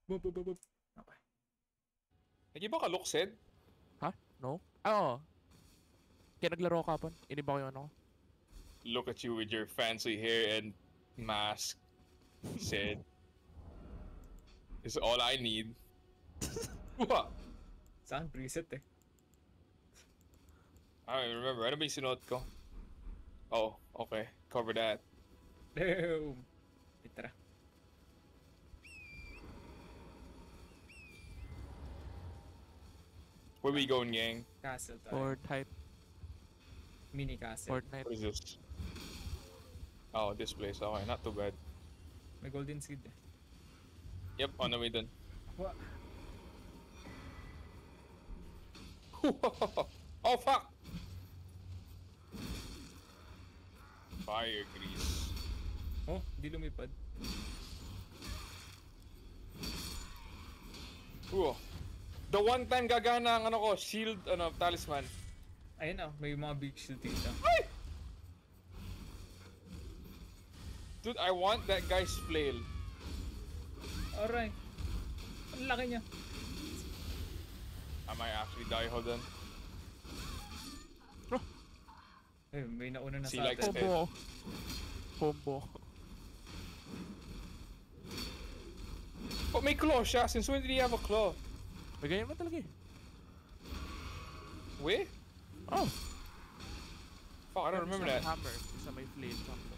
Boop, boop, boop, boop. Okay. Nag-iba ka look, Sed? Ha? No? Oo. Kaya naglaro ka pa. Iniba ko yung ano ko. Look at you with your fancy hair and mask, Sed. Is all I need. What? Saan? Preset eh. I don't remember. Ano ba yung sinuot ko? Oh, okay. Cover that. Boom! Tara. Where we going, gang? Castle tayo. Fortnite. Mini castle. Fortnite. What is this? Oh, this place. Okay, not too bad. May golden seed eh. Yep, on the way dun. What? Oh, fuck! Fire grease. Oh, di lumipad. Ooh. The one time gagana ang ano ko, shield, talisman. Ayun oh, may mga big shield dito. Ay! Dude, I want that guy's flail. Alright. Ang laki niya. I might actually die, hold on. Eh, may nauna na See, sa like, atin. Combo. Combo. Oh, may claw siya. Since when did he have a claw? May ganyan mo talaga eh. Wait? Oh. Fuck, I don't remember that. Hammer. Isa may flame. Sampo.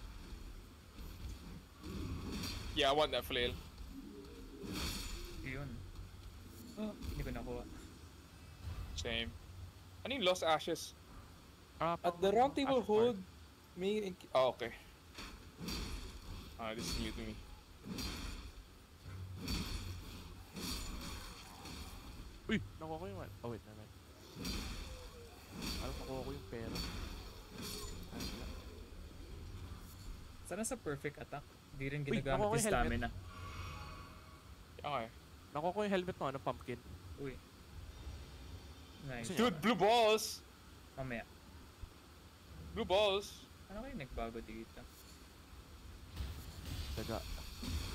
Yeah, I want that flail. Yun. Oh, hindi ko nakuha. Same. Ano yung Lost Ashes? At the Pang- round table Ash hold, may... Oh, okay. This is new to me. Uy! Nakuha ko yung one. Oh wait, naman. Alam, nakuha ko yung pera. Ay, wala. Sana sa perfect attack. Di rin Uy, ginagamit nakuha ko yung yung helmet. stamina. Okay. Nakuha ko yung helmet mo, ano, pumpkin. Uy. Nice. Dude, blue balls! Mamaya. Blue balls! Ano kayo nagbago dito? Daga.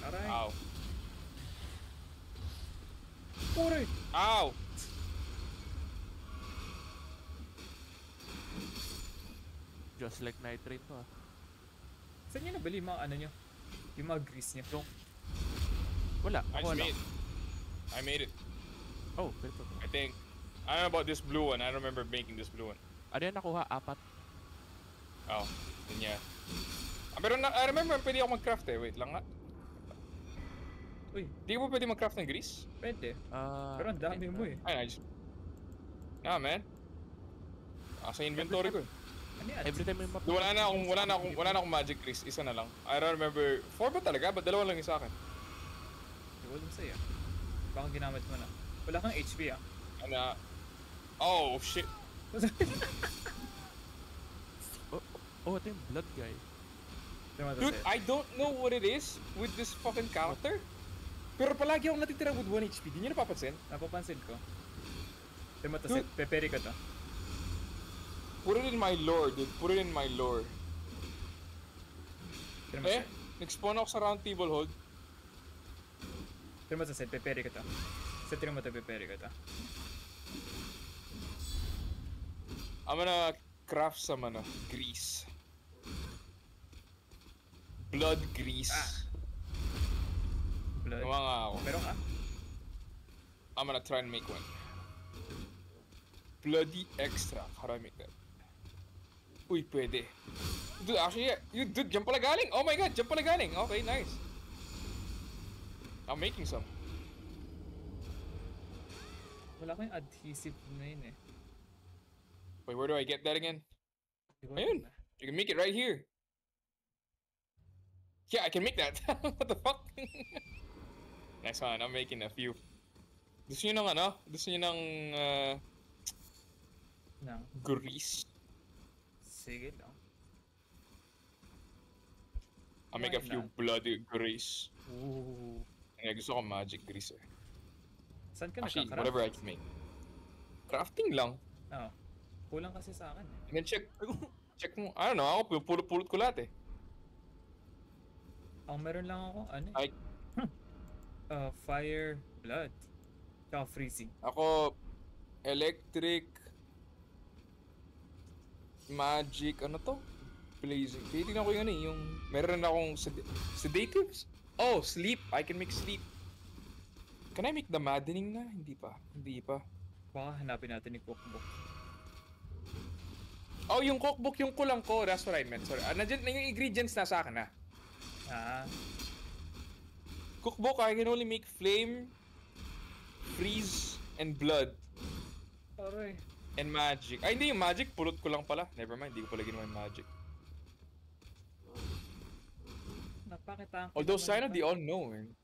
Aray. Ow. Uray! Ow! Just like night train to ah. Saan nyo nabili yung mga ano nyo? Yung mga grease nyo? Wala, I nakuha just lang. made I made it. Oh, pero I think. I don't know about this blue one. I don't remember making this blue one. ano yan nakuha? Apat. Oh, then yeah. Pero I remember pwede ako mag-craft eh. Wait lang nga. Uy, Di mo pwede mag-craft ng grease? pwede. Ah, Pero ang dami mo eh. Ay, I just... Nah, man. Sa inventory ko eh. Ano yan? Every time may map. Wala na akong magic grease. Isa na lang. I don't remember. 4 ba talaga? Ba't dalawa lang yung sa akin? Hindi ko alam sa'yo. Baka ginamit mo na. Wala kang HP ah. Ano? Oh, shit. Oh, ito yung blood guy. Dude, I don't know what it is with this fucking character. Pero palagi akong natitira with 1 HP. Di nyo napapansin? Napapansin ko. Tama to, Dude. peperi ko to. Put it in my lore, dude. Put it in my lore. Tama Eh, nag-spawn ako sa round table hold. to set, peperi ko to. Set mo to, peperi ko to. I'm gonna craft some grease. Blood grease. Blood. Gawa nga ako. Meron ka? I'm gonna try and make one. Bloody extra. How do I make that? Uy, pwede. Dude, actually, yeah. Dude, dyan pala galing. Oh my god, dyan pala galing. Okay, nice. I'm making some. Wala ko yung adhesive na yun eh. Wait, where do I get that again? Di ko Ayun. alam. You can make it right here. Yeah, I can make that. What the fuck? Nice one. I'm making a few. Gusto nyo ng ano? Gusto nyo ng Nang. grease? Sige lang. I'll make a Why few not? bloody grease. Ooh. Kaya gusto ko magic grease eh. Saan ka Actually, nagkakarap? whatever I can make. Crafting lang. Oo. Kulang kasi sa akin eh. And then check mo. I don't know, ako pulot-pulot ko lahat eh. Ang meron lang ako, ano eh. Ay, Fire, blood. Tsaka freezing. Ako, electric, magic, ano to? Blazing. Titignan ko yung ano eh, yung meron akong sedatives. Oh, sleep. I can make sleep. Can I make the maddening na? Hindi pa. Hindi pa. Baka hanapin natin yung cookbook. Oh, yung cookbook, yung kulang ko. That's what I meant. Sorry. Nandiyan na yung ingredients na sa akin na. Cookbook, I can only make flame, freeze, and blood. Aray. And magic. Ay, hindi yung magic. Pulot ko lang pala. Never mind. Hindi ko pala ginawa yung magic. Napakitaan ko Although, naman sign of ba? the unknown.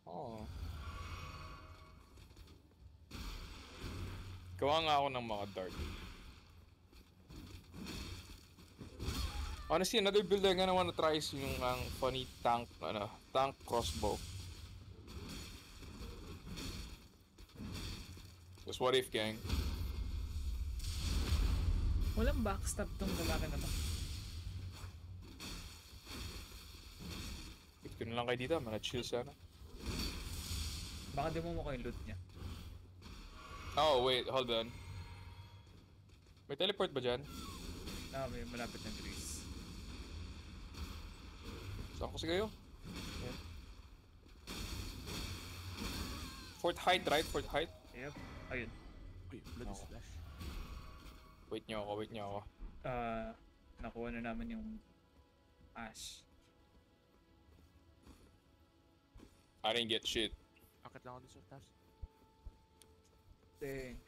Oh. Gawa nga ako ng mga dart. Honestly, another build I'm gonna wanna try is yung funny tank crossbow. Just what if, gang? Walang backstab tong lalaki na to. Wait ko na lang kayo dito. Mana-chill sana. Baka di mo yung loot niya. Oh, wait. Hold on. May teleport ba dyan? May malapit ng Greece. Saan ko kayo? Yeah. Fort Height, right? Fort Height? Yep. Ayun. Uy, blood Oo. splash. Wait nyo ako. Nakuha na namin yung ash. I didn't get shit. Akit lang ako dun sa taas. Dang.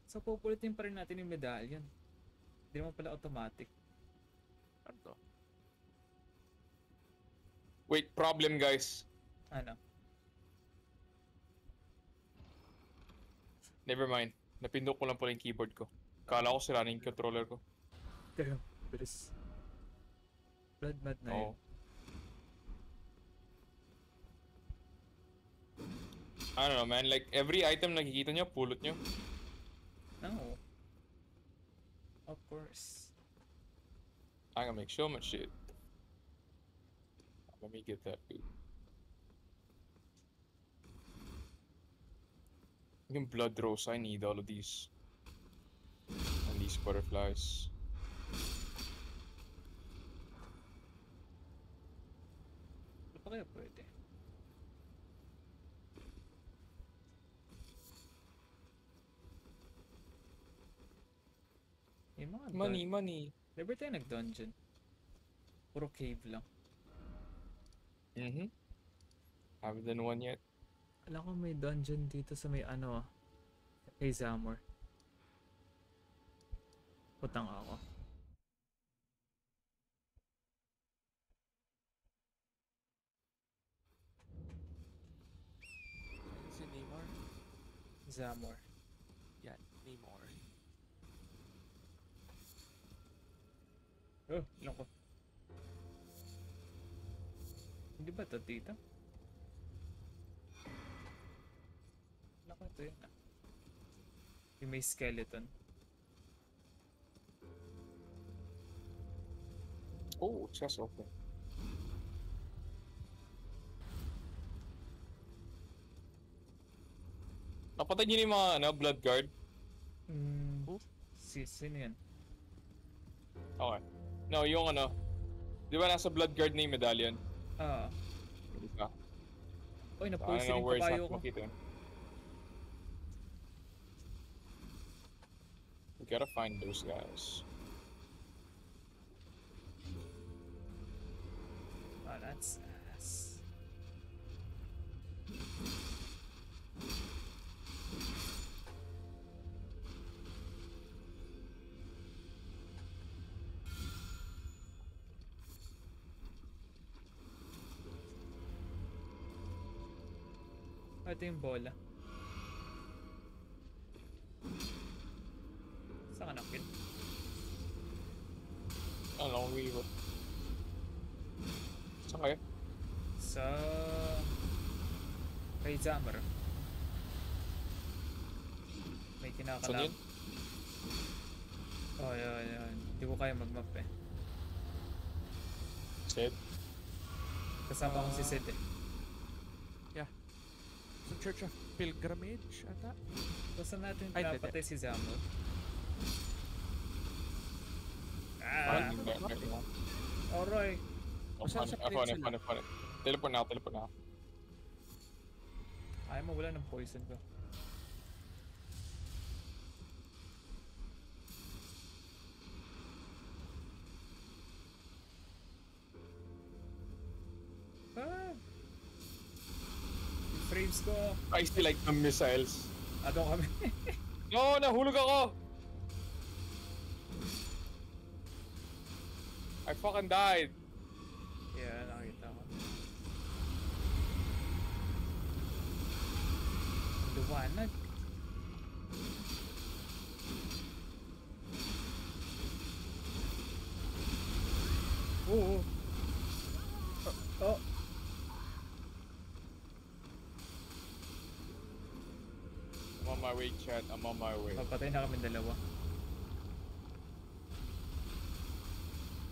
So pupulitin pa rin natin yung medallion. Hindi naman pala automatic. Ano to? Wait, problem guys. Ano? Never mind. Napindot ko lang pala yung keyboard ko. Kala ko sira na yung controller ko. Damn. Bilis. Blood mad na yun. Oo. I don't know, man. Like, every item nakikita nyo, pulot nyo. No. Of course. I can make so much shit. Let me get that, dude. Yung blood rose, I need all of these. And these butterflies. Ano pa kaya pwede? Yung mga Money. Never tayo nag-dungeon. Puro cave lang. Mm-hmm. Haven't done one yet. Alam ko may dungeon dito sa may kay Zamor. Putang ako. Si Neymar? Zamor. Yan, Neymar. Oh, ilan ko. Hindi ba ito dito? Ilan ko ito yun Yung may skeleton. Oh, chest open. Napatay niyo yung mga blood guard. Sino yan? Okay. No, yung di ba nasa blood guard na yung medallion? Isa. Uy, I don't na-poison know yung where it's kabayo not ko. makita. We gotta find those guys. That's ass. Ito yung bola. Saan ka nakil? Long river. Saan kayo? Sa kay Zamor. May Saan kinakalam. yun? Oh, yun. Hindi ko kaya mag-map eh. Sid? Kasama ko si Sid eh. Sa Church of Pilgrimage, ata? Basta natin Ay, pinapatay si Zamod. Ah, Ah! Alright. Basta sa plate sila. funny. Teleport na ako. Ayaw mo, wala ng poison ko. Ah! Yung frames ko. I still like the missiles. Adong kami. No, nahulog ako! I fucking died. Yeah, nakita ko. Luwanag. Oo. Oh. I'm on my way, chat. I'm on my way. Papatay na kami dalawa.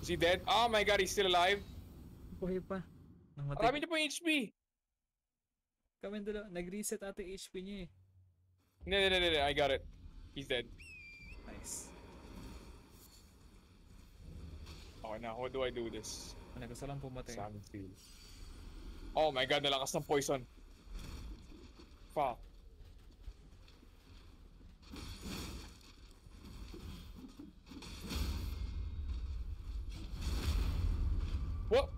Is he dead? Oh my god, he's still alive. Buhay pa. Namatay. Marami niya po yung HP. Kami dalawa. Nag-reset ate HP niya eh. No, I got it. He's dead. Nice. Okay na, how do I do this? Ano, gusto lang pumatay. Salmon field. Oh my god, nalakas ng poison. Fuck. What?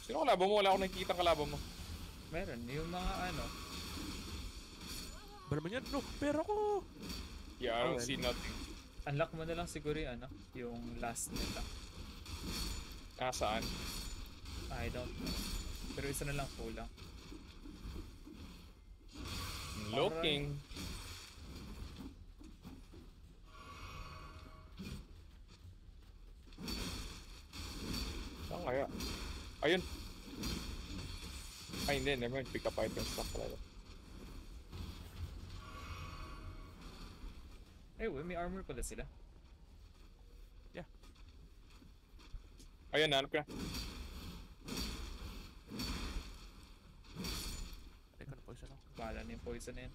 Sino kalaban mo? Wala akong nakikita kalaban mo. Meron. Yung mga ano. Ba naman yan? No, pero ko! Yeah, I don't well. see nothing. Unlock mo na lang siguro yung ano. Yung last nila. Nasaan? I don't know. Pero isa na lang kulang. Looking. Saan kaya? Ayun. Ay, hindi. Never mind. Pick up items lang pala. Eh, may armor pala sila. Ayun, hanap ka. Ay ko na poison ako. Bahala na yung poison na yun.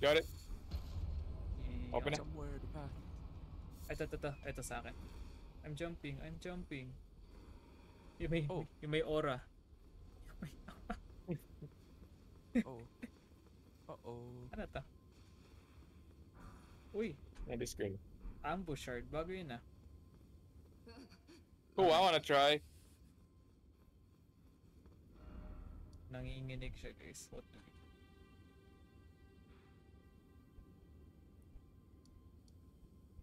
Got it. Open na. Somewhere the path. Ito sa akin. I'm jumping. Yung may, Oh. yung may aura. Oh. Uh-oh. Ano to? Uy, Maybe screen. ambush shard. Bago yun ah. Oh, I wanna try. Nanginginig siya guys. What the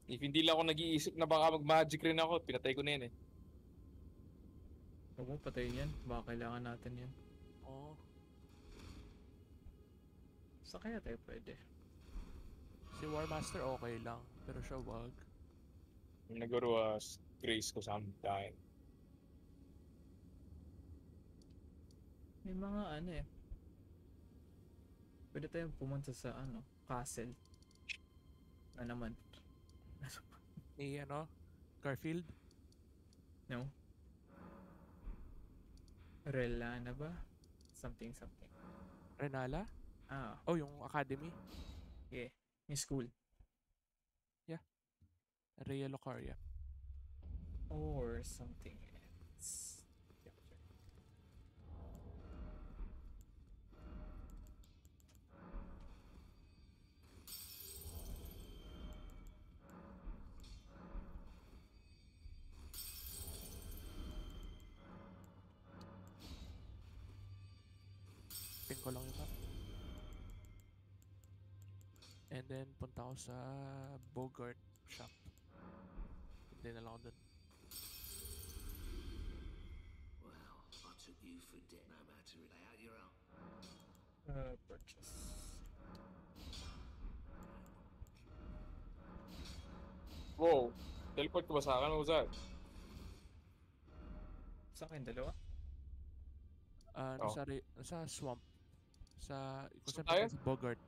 If hindi lang ako nag-iisip na baka mag-magic rin ako, pinatay ko na yun eh. Huwag mo patayin yan. Baka kailangan natin yan. Oh. Sa kaya tayo pwede. Si War Master okay lang, pero siya wag. Naguro grace ko sometime. May mga ano eh. Pwede tayong pumunta sa ano, castle. Na naman. Ni ano? Garfield? No? Rela na ba? Something. Renala? Ah, Oh, yung academy? yeah. Yung school. Rhea Locaria. Or something else. Yeah, sure. Ping ko lang yung map. And then, punta ako sa Bogart shop. Hindi na lang ako dun. Well, I took you for dead. No matter, lay out your own. Purchase. Wow. Teleport ko ba sa akin? What was that? Saan kayong dalawa? Nasa swamp. Kung Saan saan tayo? punta sa Bogart.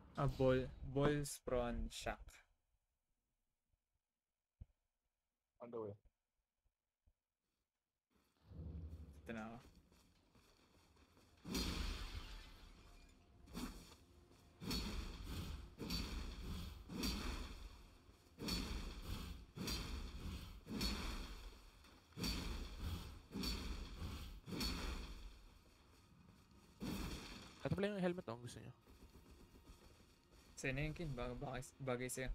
Balls Prawn Shack. On the way. Ito na ako. Ito pala yung helmet oh, gusto nyo. Sa'yo na yun, Kin. Bagay sa'yo.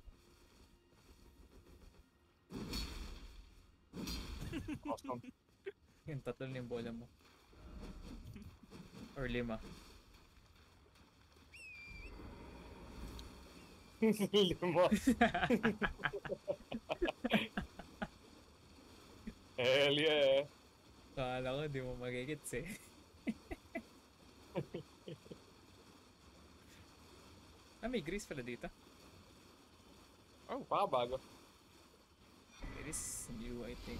Awesome. Yung 3 na yung bola mo. Or 5. Lima. Hell yeah. Kala ko, di mo magigits eh. May grease pala dito. Oh, bago. It is new, I think.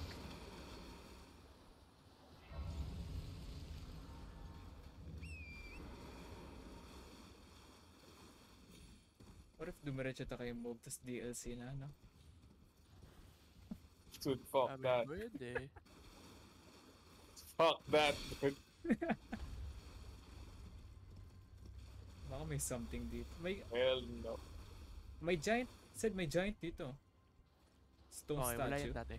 What if dumiretso ta kay Moog tas DLC na, no? Dude, fuck that. Pwede. Fuck that, dude. Baka may something dito. Hell no. May giant. Said may giant dito. Stone Okay, wala statue. yan dati.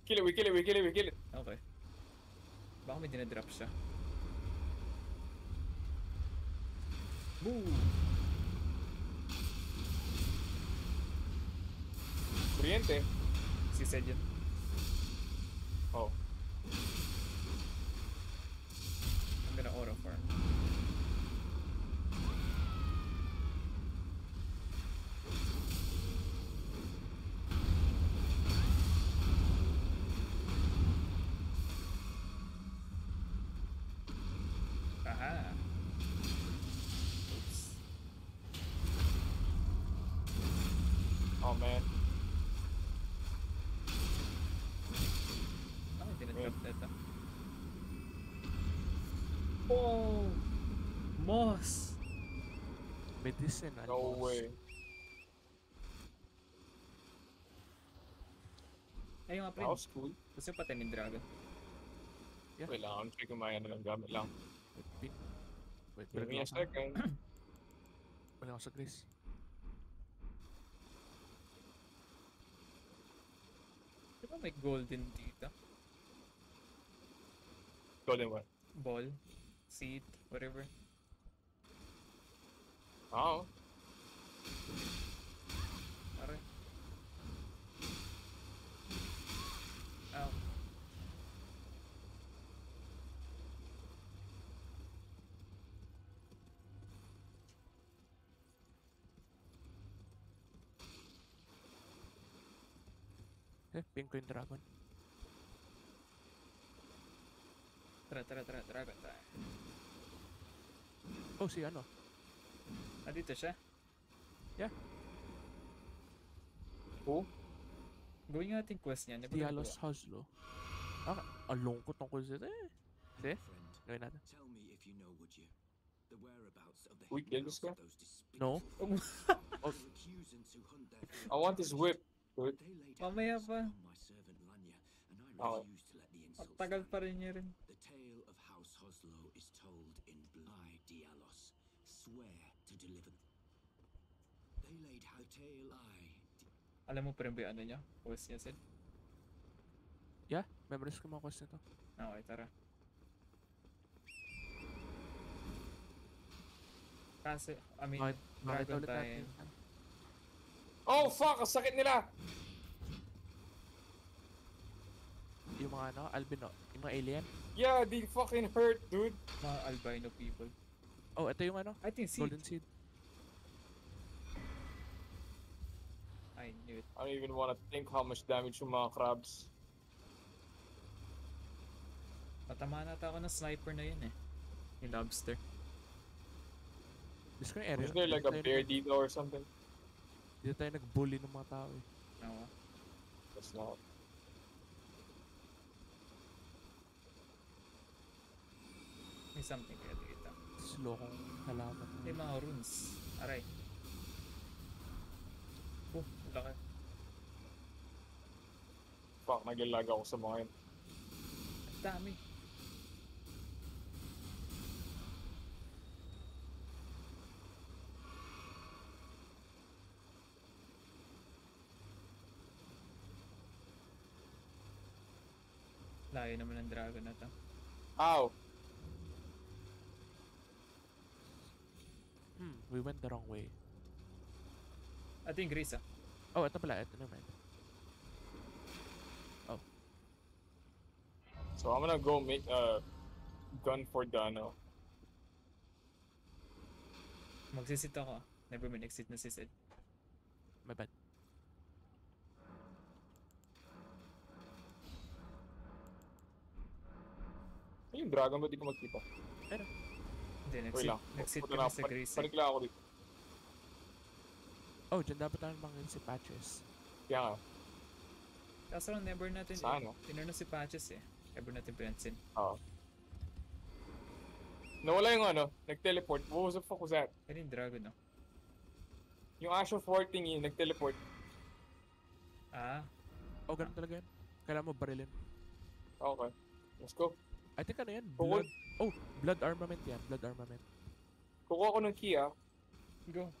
Kill it. Okay. Baka may dinadrop siya. Boom! Kuryente. Si Sed yun. Oh. I'm gonna auto farm. Aha! Oops. Oh man. Bakit dinadrop na ito? Oh! Moss! Medicinal. No way. Ayun nga, That pre. was cool. Gusto pa tayo dragon. Wait lang, I'm checking my ano lang gamit lang. Wait, Give me a second. Wala ako sa Grace. Di ba may golden dito? Golden one. Ball? Seed? Whatever. Oh. Pare. Ow. Pink ko yung dragon. Tara, dragon tayo. Oh, si ano? Ah, dito siya. Who? Gawin nga natin quest niya. Di ba Dialos nagawa? Hoslo. Ang lungkot ng quiz ito eh. See? Friend, Gawin natin. tell me if you know, would you? The whereabouts of the We hidden killed this house guy? of those despicable No. foreigners. The recusants who hunt their I want his whip, dude. They laid Mamaya hands pa. on my servant Lanya, and I Okay. refuse to let the Ang insult tagal slide. pa rin niya rin. The tale of House Hoslo is told in blood. I, Dialos, swear to deliver. They laid the tale Alam mo pa rin ba yung ano niya? Quest niya, Sid? Yeah, memorize ko mga quest nito. Okay, tara. Kasi, I mean, Makita dragon ulit tayo. natin. Oh fuck! Ang sakit nila! Yung mga ano, albino, yung mga alien. Yeah, they fucking hurt, dude. Mga albino people. Oh, ito yung ano, I think seed. golden seed. I knew it. I don't even want to think how much damage yung mga crabs. Patama nata ako ng sniper na yun eh. Yung lobster. Gusto ko yung area. Is there like a Dito tayo bear nag- dito or something? Dito tayo nag-bully ng mga tao eh. No. That's not. May something kaya dito. Slow kong halaman. May mga runes. Aray. Oh, laki. Fuck, naglalag ako sa mga yun. Ang dami. Layo naman ng dragon na to. Ow! We went the wrong way. Ito yung Grace ah. Oh, ito pala. Ito naman. So I'm gonna go make a gun for Dano. Magsisit ako ah. Never mind, exit na si Sid. My bad. Ay, yung dragon ba di ko magkita? Hindi, Wait nag-sit, lang. nag-sit Punta kami na- sa Grace. Panik lang ako dito. Oh, dyan dapat tayo bangin si Patches. Kaya nga. Kaso lang, never natin, Sana. tinurno si Patches eh. Never natin pinansin. Oo. Nawala yung ano, nag-teleport. What the fuck was that? Pero yung dragon no? Yung Asher 4 thingy, nag-teleport. Ah, Oh, ganun talaga yan. Kailangan mo barilin. Okay. Let's go. I think ano yan? Bukod. Blood. Oh, blood armament yan. Blood armament. Kukuha ko ng key ah. go.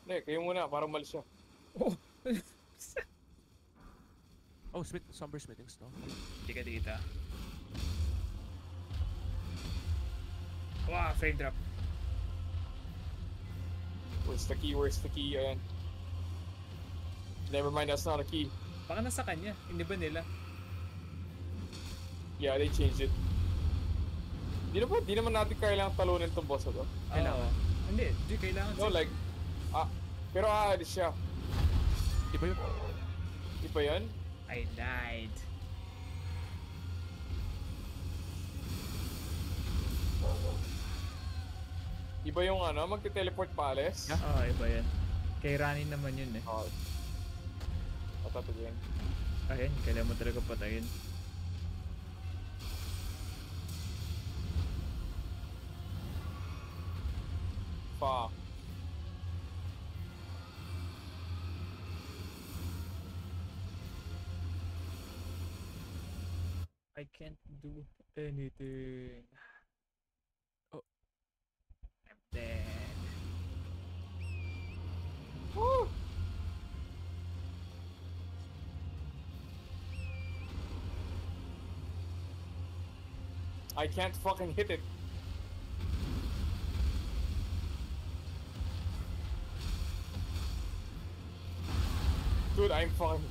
Hindi, kayo muna, para umalis siya. Oh, Somber Smithing Stone. Hindi ka dito. Wow, frame drop. Where's the key? Where's the key? Ayan. Never mind, that's not a key. Baka nasa kanya, hindi ba nila? Yeah, they changed it. Di naman natin kailangan talunin tong boss na to. Oo. Hindi, di kailangan No, like, pero aalis siya. Di ba yun? Di ba yan? I died. Iba yung ano, magte-teleport pa alis? Yeah. Oo, iba yan. Kay Rani naman yun eh. Oo. Patatagyan. Ayun, kailangan mo talaga patayin. Fuck. I can't do anything. Oh. I'm dead. Woo! I can't fucking hit it. Dude, I'm fucking...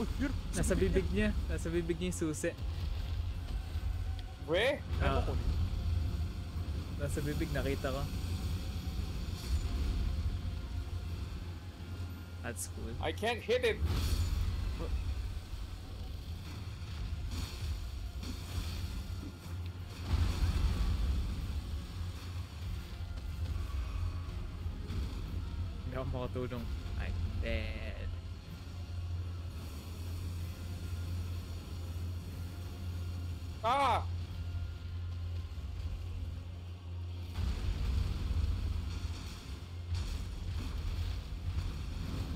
Oh, yun! Nasa bibig niya. Nasa bibig niya yung susi. Weh? Ah, nasa bibig, nakita ko. That's cool. I can't hit it. Hindi ako makatulong. I'm dead. Ah!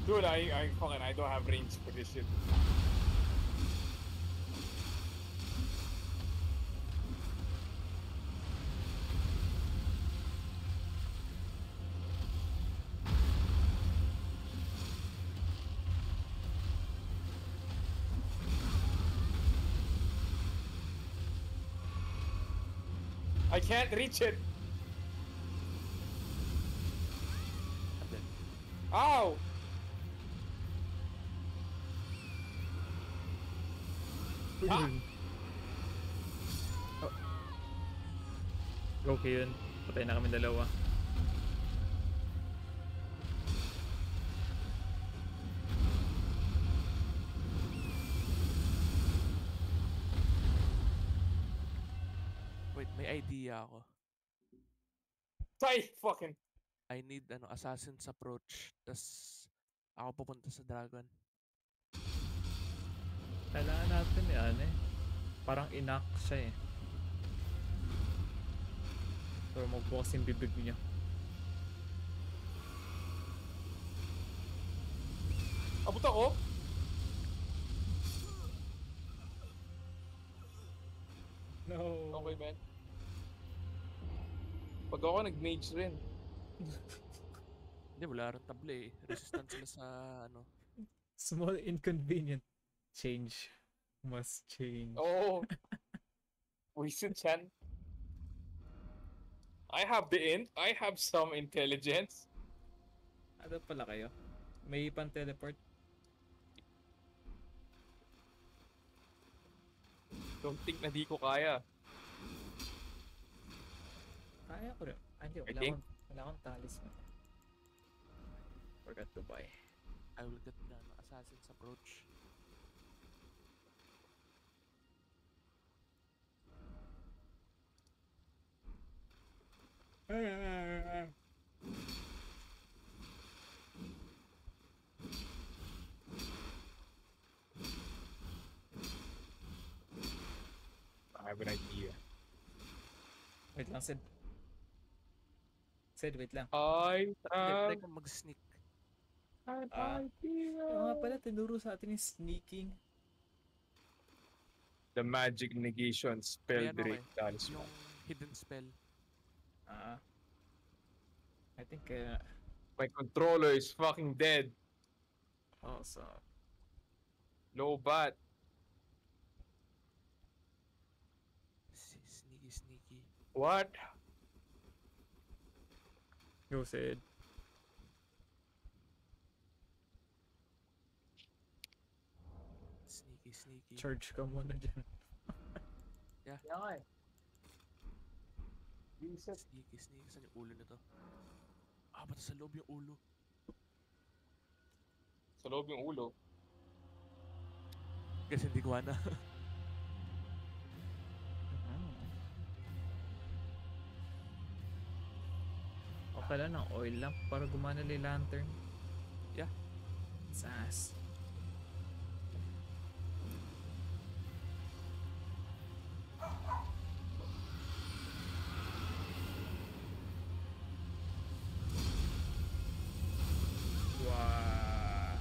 Dude, I don't have range for this shit. I can't reach it. Ow! Ah! Okay yun. Patay na kami dalawa. Wait, may idea ako. Tay! Fucking... I need assassin's approach. Tas ako pupunta sa dragon. Kailangan natin parang inak siya eh. Pero magbukas yung bibig niya. Abot ako? No. Okay, man. Pag ako nag-mage rin. Hindi, wala rin table eh. Resistant sila sa Small inconvenient change. Must change. Oo. Wasted chan. I have the int. I have some intelligence. Ano pala kayo? May pan-teleport? Don't think na di ko kaya. Kaya ko rin. Hindi, I think- wala akong talisman. Forgot to buy. I will get the assassin's approach. I have an idea. Wait lang, Sid. Sid, wait lang. I have Try ko mag-sneak. an Ah. idea. Yung nga pala, tinuro sa atin yung sneaking. The magic negation spell May break talisman. Yung hidden spell. Ah. I think, My controller is fucking dead. so, Low bat. Sneaky, sneaky. What? go, Sid. Sneaky, sneaky. Charge ka muna dyan. Yan. Sneaky, sneaky. Saan yung ulo nito? Ah, ba't sa loob yung ulo? Sa loob yung ulo. Kasi hindi ko na. Okay lang ng oil lamp para gumana yung lantern. Yeah. Sas. Wow.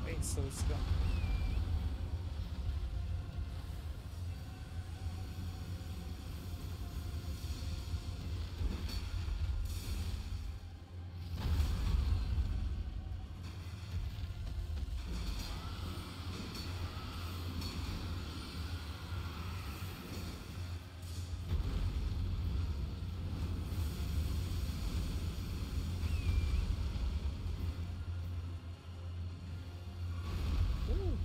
Ay, sauce ka. Ooh.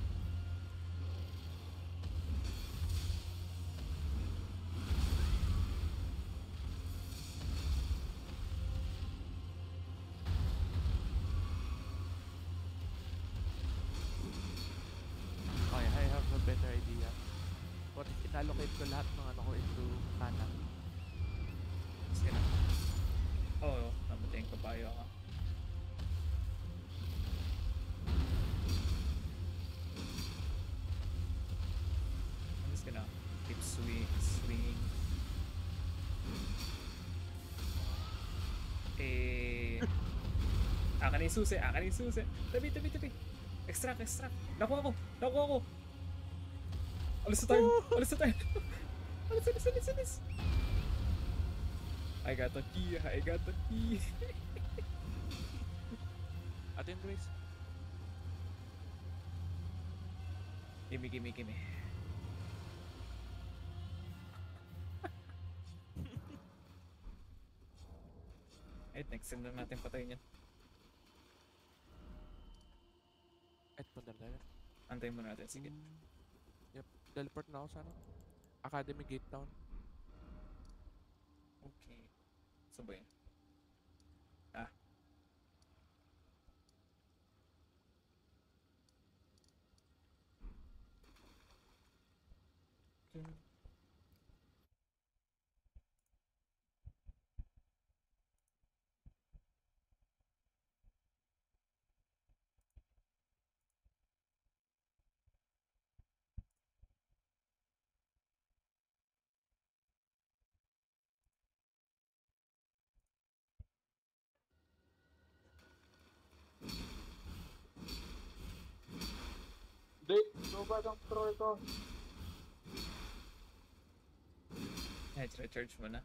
Okay, I have a better idea. What if inallocate ko lahat ng ko into mana? Sige na. Oo, namatay yung kabayo ako. I'm just gonna keep swinging. Akin yung susi, akin yung susi. Tabi. Extract. Nakuha ko. Alis na tayo. Alis. I got the key. Ato yung Grace? Gimme. Ay, next time na natin patayin yan. At punta na tayo. Antayin mo natin, sige. Yep, teleport na ako sa Academy Gate Town. Okay. So ba yun? Lubad ang troll ko. Recharge mo na.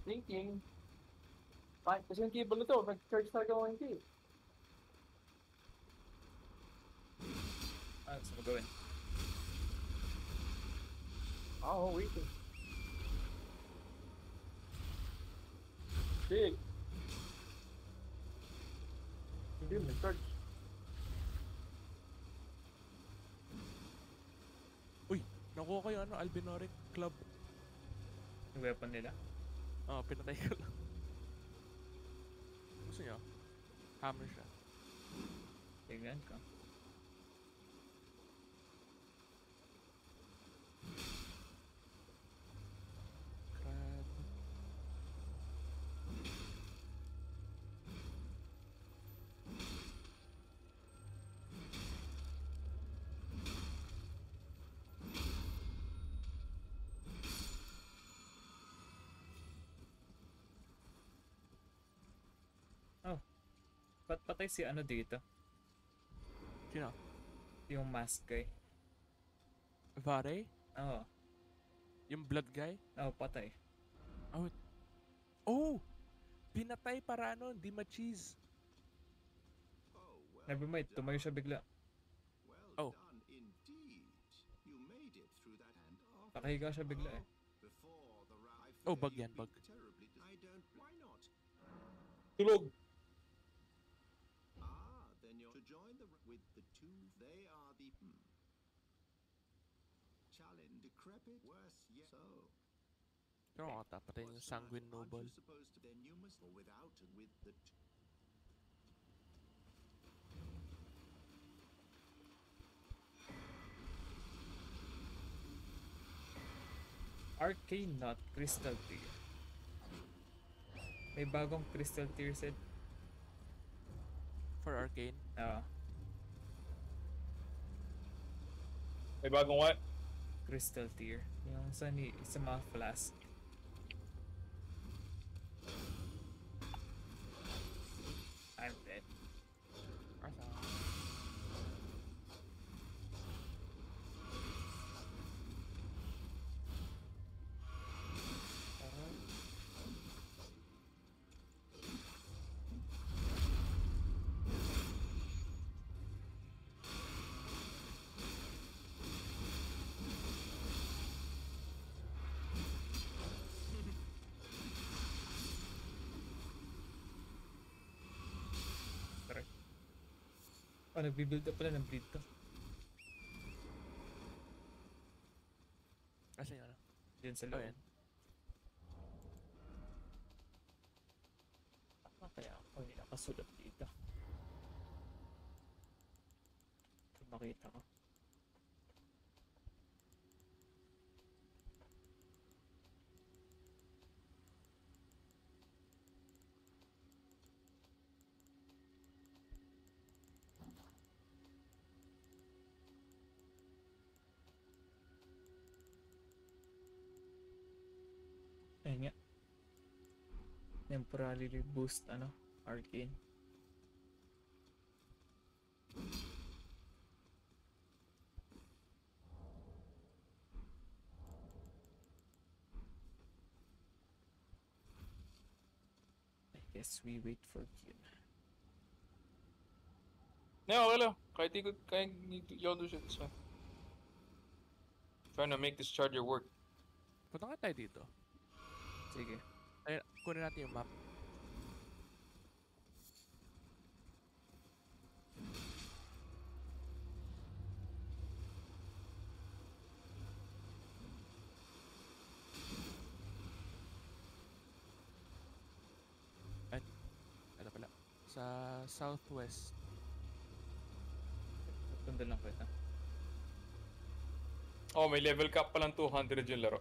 Thinking. Fine, kasi yung cable na to, nag-charge talaga ako hindi. Gusto mo gawin? Oo, waiting. Big. Hindi, nag-charge. Uy, nakuha ko yung ano, Albinoric Club. Yung weapon nila? Oh, pinatay ko lang. Gusto nyo? Hammer siya. Tingnan ko. Crab. Patay si ano dito? Sino? Yung mask guy. Vare? Oo. Yung blood guy? Oo, patay. Oh! Pinatay para ano, hindi ma-cheese. Oh, well Never mind, tumayo siya bigla. Oh. done indeed. You made it through that and after Nakahiga siya bigla eh. before the ride. Oh, bug yan, bug. Terribly. I don't. Why not? Tulog. Ah, then you're to join with the two. They are the challenge decrepit. Worse yet. So. Pero ako tapatayin yung Sanguine Aren't Noble. you supposed to? Then you must go without and with the. Arcane Nut Crystal Tear. May bagong Crystal Tear set. For Arcane. Oo. May bagong what? Crystal Tear. Yung sa mga flask. I'm dead. Asa? Correct. Oh, nagbibuild up pala ng bleed to. Asa yung ano? Diyan sa Oh, loob. yan. Ano kaya ako hindi nakasulat dito? Ito makita ko. Ayun nga. Temporarily boost Arcane. I guess we wait for Kyun. No, okay lang. Kahit ikot, kahit y'all do shit, it's fine. Trying to make this charger work. Punta nga tayo dito. Sige. Ay, kunin natin yung map. Ay, ano pala? Sa southwest. Sundan lang kita. Oh, may level cap palang 200 yung laro.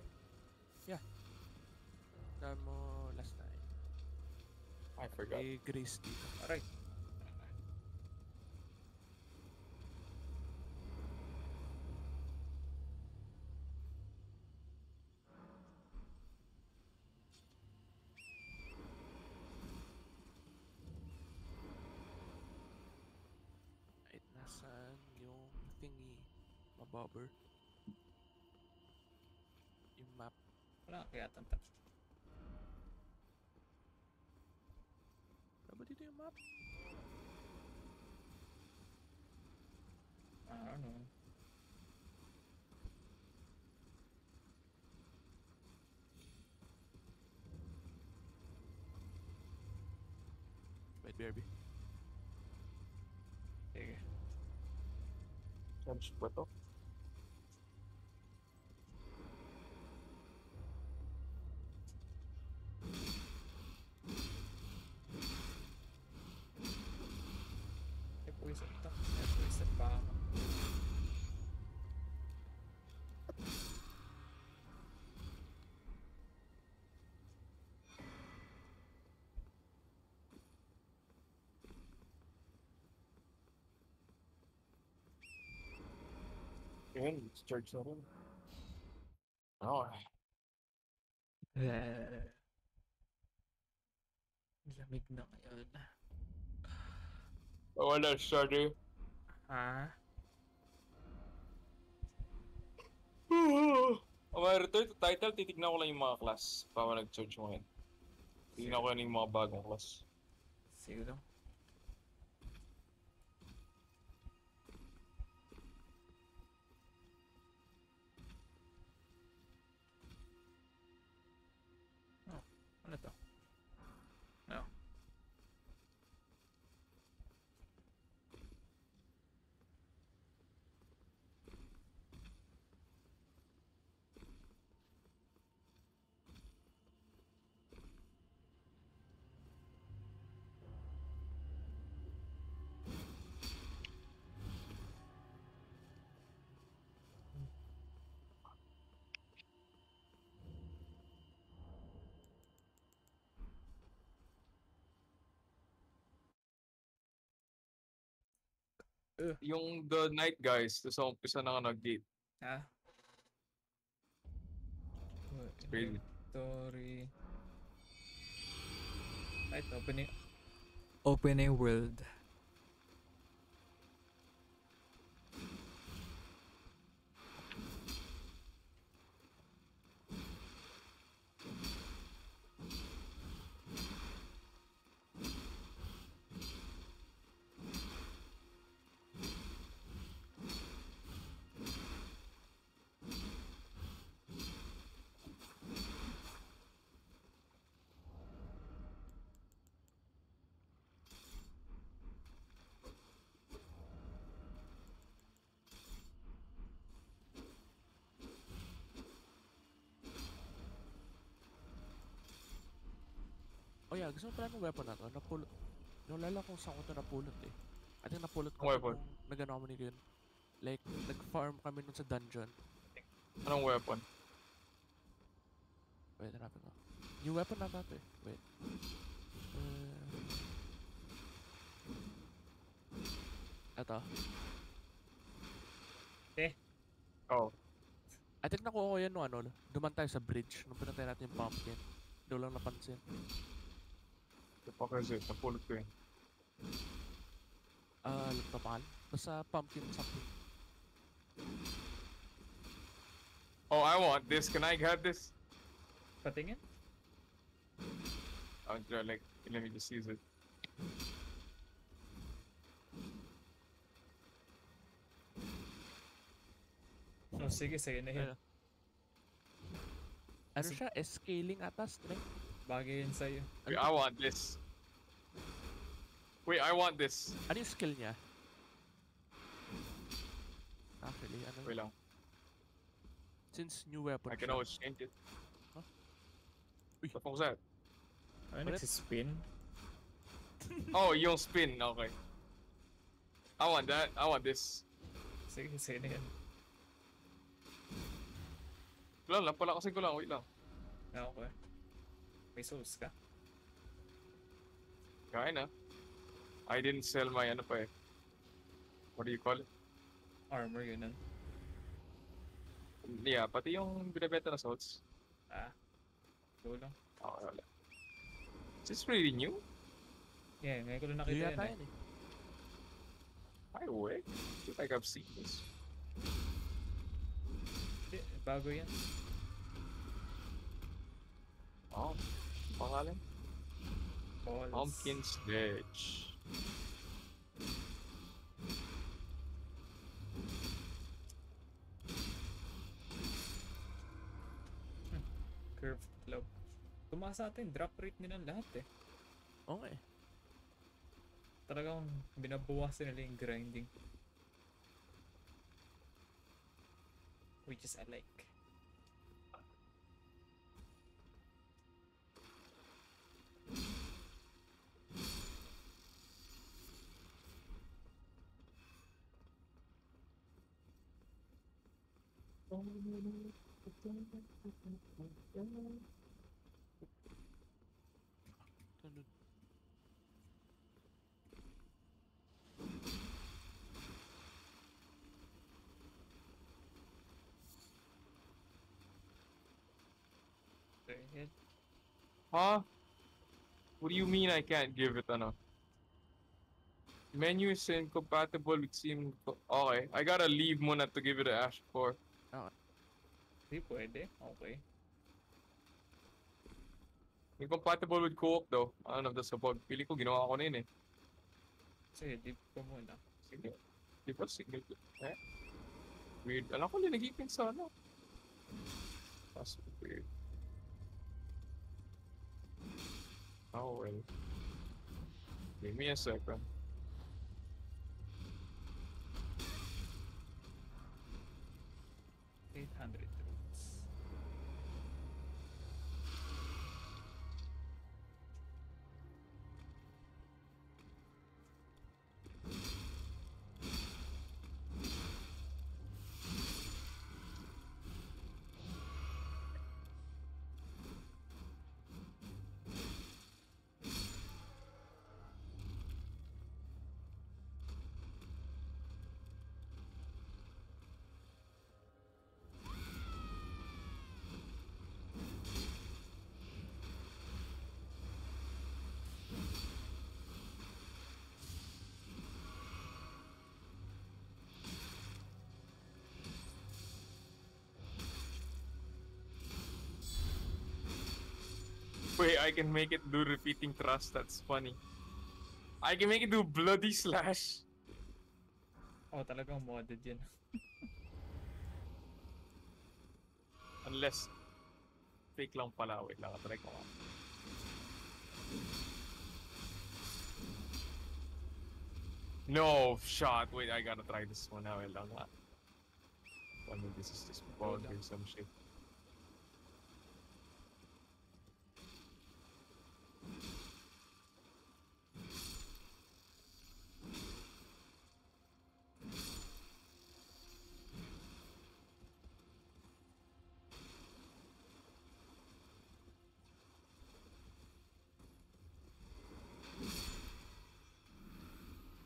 Saan mo last night? I forgot. May Grace dito. Alright. Ay, nasaan yung Mabobber. Yung map. Wala kaya tanta. Ano ba dito yung map? Ano? Wait, BRB. Sige. Charge ba to? May puwisan to. May puwisan pa ako. Yun, let's charge na rin. Okay. Lamig na ngayon. Wala, sorry. Ha? Okay, return to title, titignan ko lang yung mga class para nag-charge mo ngayon. Titignan ko lang yung mga bagong class. Sige lang. Oh, ano to? No. Yung The Night Guys, doon sa umpisa na ka nag-gate. Ha? Crazy. Inventory. Right, opening world. Oh yeah, gusto mo pala ng weapon na to? Napulot. Nalala kung saan ko ito napulot eh. I think napulot ko Weapon? nung nag-ano kami ni Yun. Like, nag-farm kami nun sa dungeon. Anong weapon? Wait, hanapin ko. New weapon na natin eh. Wait. Ito. Oh. I think nakuha ko yan nung ano, duman tayo sa bridge. Nung pinatay natin yung pumpkin. Doon lang napansin. The fuck is it? Napulot ko yun. Laptopal. Basta pumpkin something. Oh, I want this. Can I have this? Patingin? Like, let me just use it. Oh, sige, sige na yun. Ano? Ano siya? Scaling ata, strength? Bagay yun sa'yo. Wait, I want this. Wait, I want this. Ano yung skill niya? Actually, ano? Wait lang. Since new weapon I can siya. always change it. Huh? What the fuck was that? Ano, Ulit? nagsispin? Oh, yung spin. Okay. I want that. I want this. Sige, sige na yun. Wala lang, palakasin ko lang. Wait lang. Okay. May souls ka? Kinda. I didn't sell my ano pa eh. What do you call it? Armor yun nun. Yeah, pati yung binibenta na salts. Ah. Go lang. Oh, wala. Is this really new? Yeah, ngayon ko lang New nakita yata yun eh. yan eh. I feel like I've seen this. Bago yan. Oh, pangalan? Balls. Pumpkin Sledge. Curved club. Tumaas sa atin, drop rate nilang lahat eh. Okay. Talagang binabawasan nila yung grinding. Which is I like. Sunod. Go ahead. Huh? What do you mean I can't give it ano? Menu is incompatible with Steam. Okay, I gotta leave muna to give it a Ash 4. Hindi pwede. Okay. Incompatible with co-op though. I don't know if that's a bug. Pili ko ginawa ko na yun eh. Sige, dip ko muna. Sige. Di ba single? Eh? Weird. Alam ko linagipin sa ano. That's weird. Oh well. Give me a second. $800 roots. Wait, I can make it do repeating thrust. That's funny. I can make it do bloody slash. Oh, talagang modded yun. Unless fake lang pala. Wait lang, try ko nga. No shot. Wait, I gotta try this one now. Wait lang nga. I mean, this is just bug or some shit.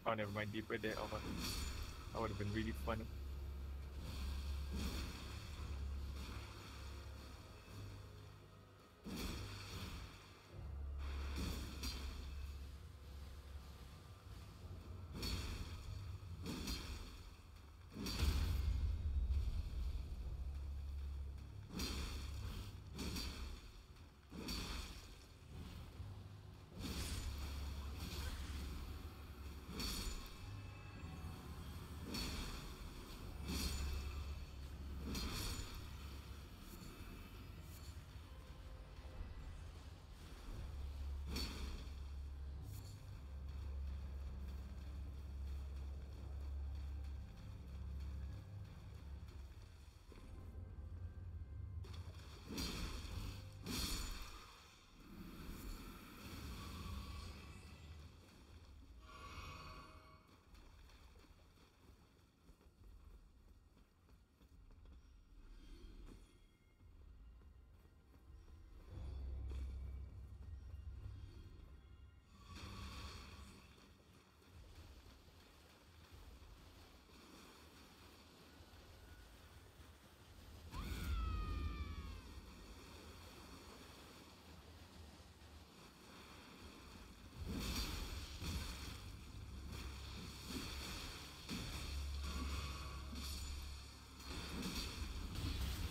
Oh, never mind. Deeper there. Oh, that would have been really funny.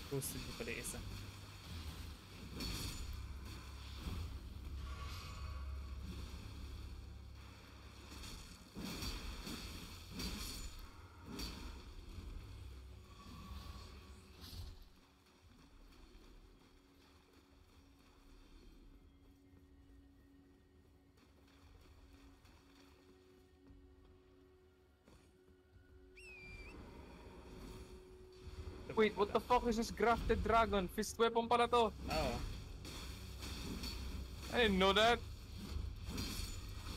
Posted ko pala yung isa. Wait, what the fuck is this grafted dragon? Fist weapon pala to. Oo. I didn't know that.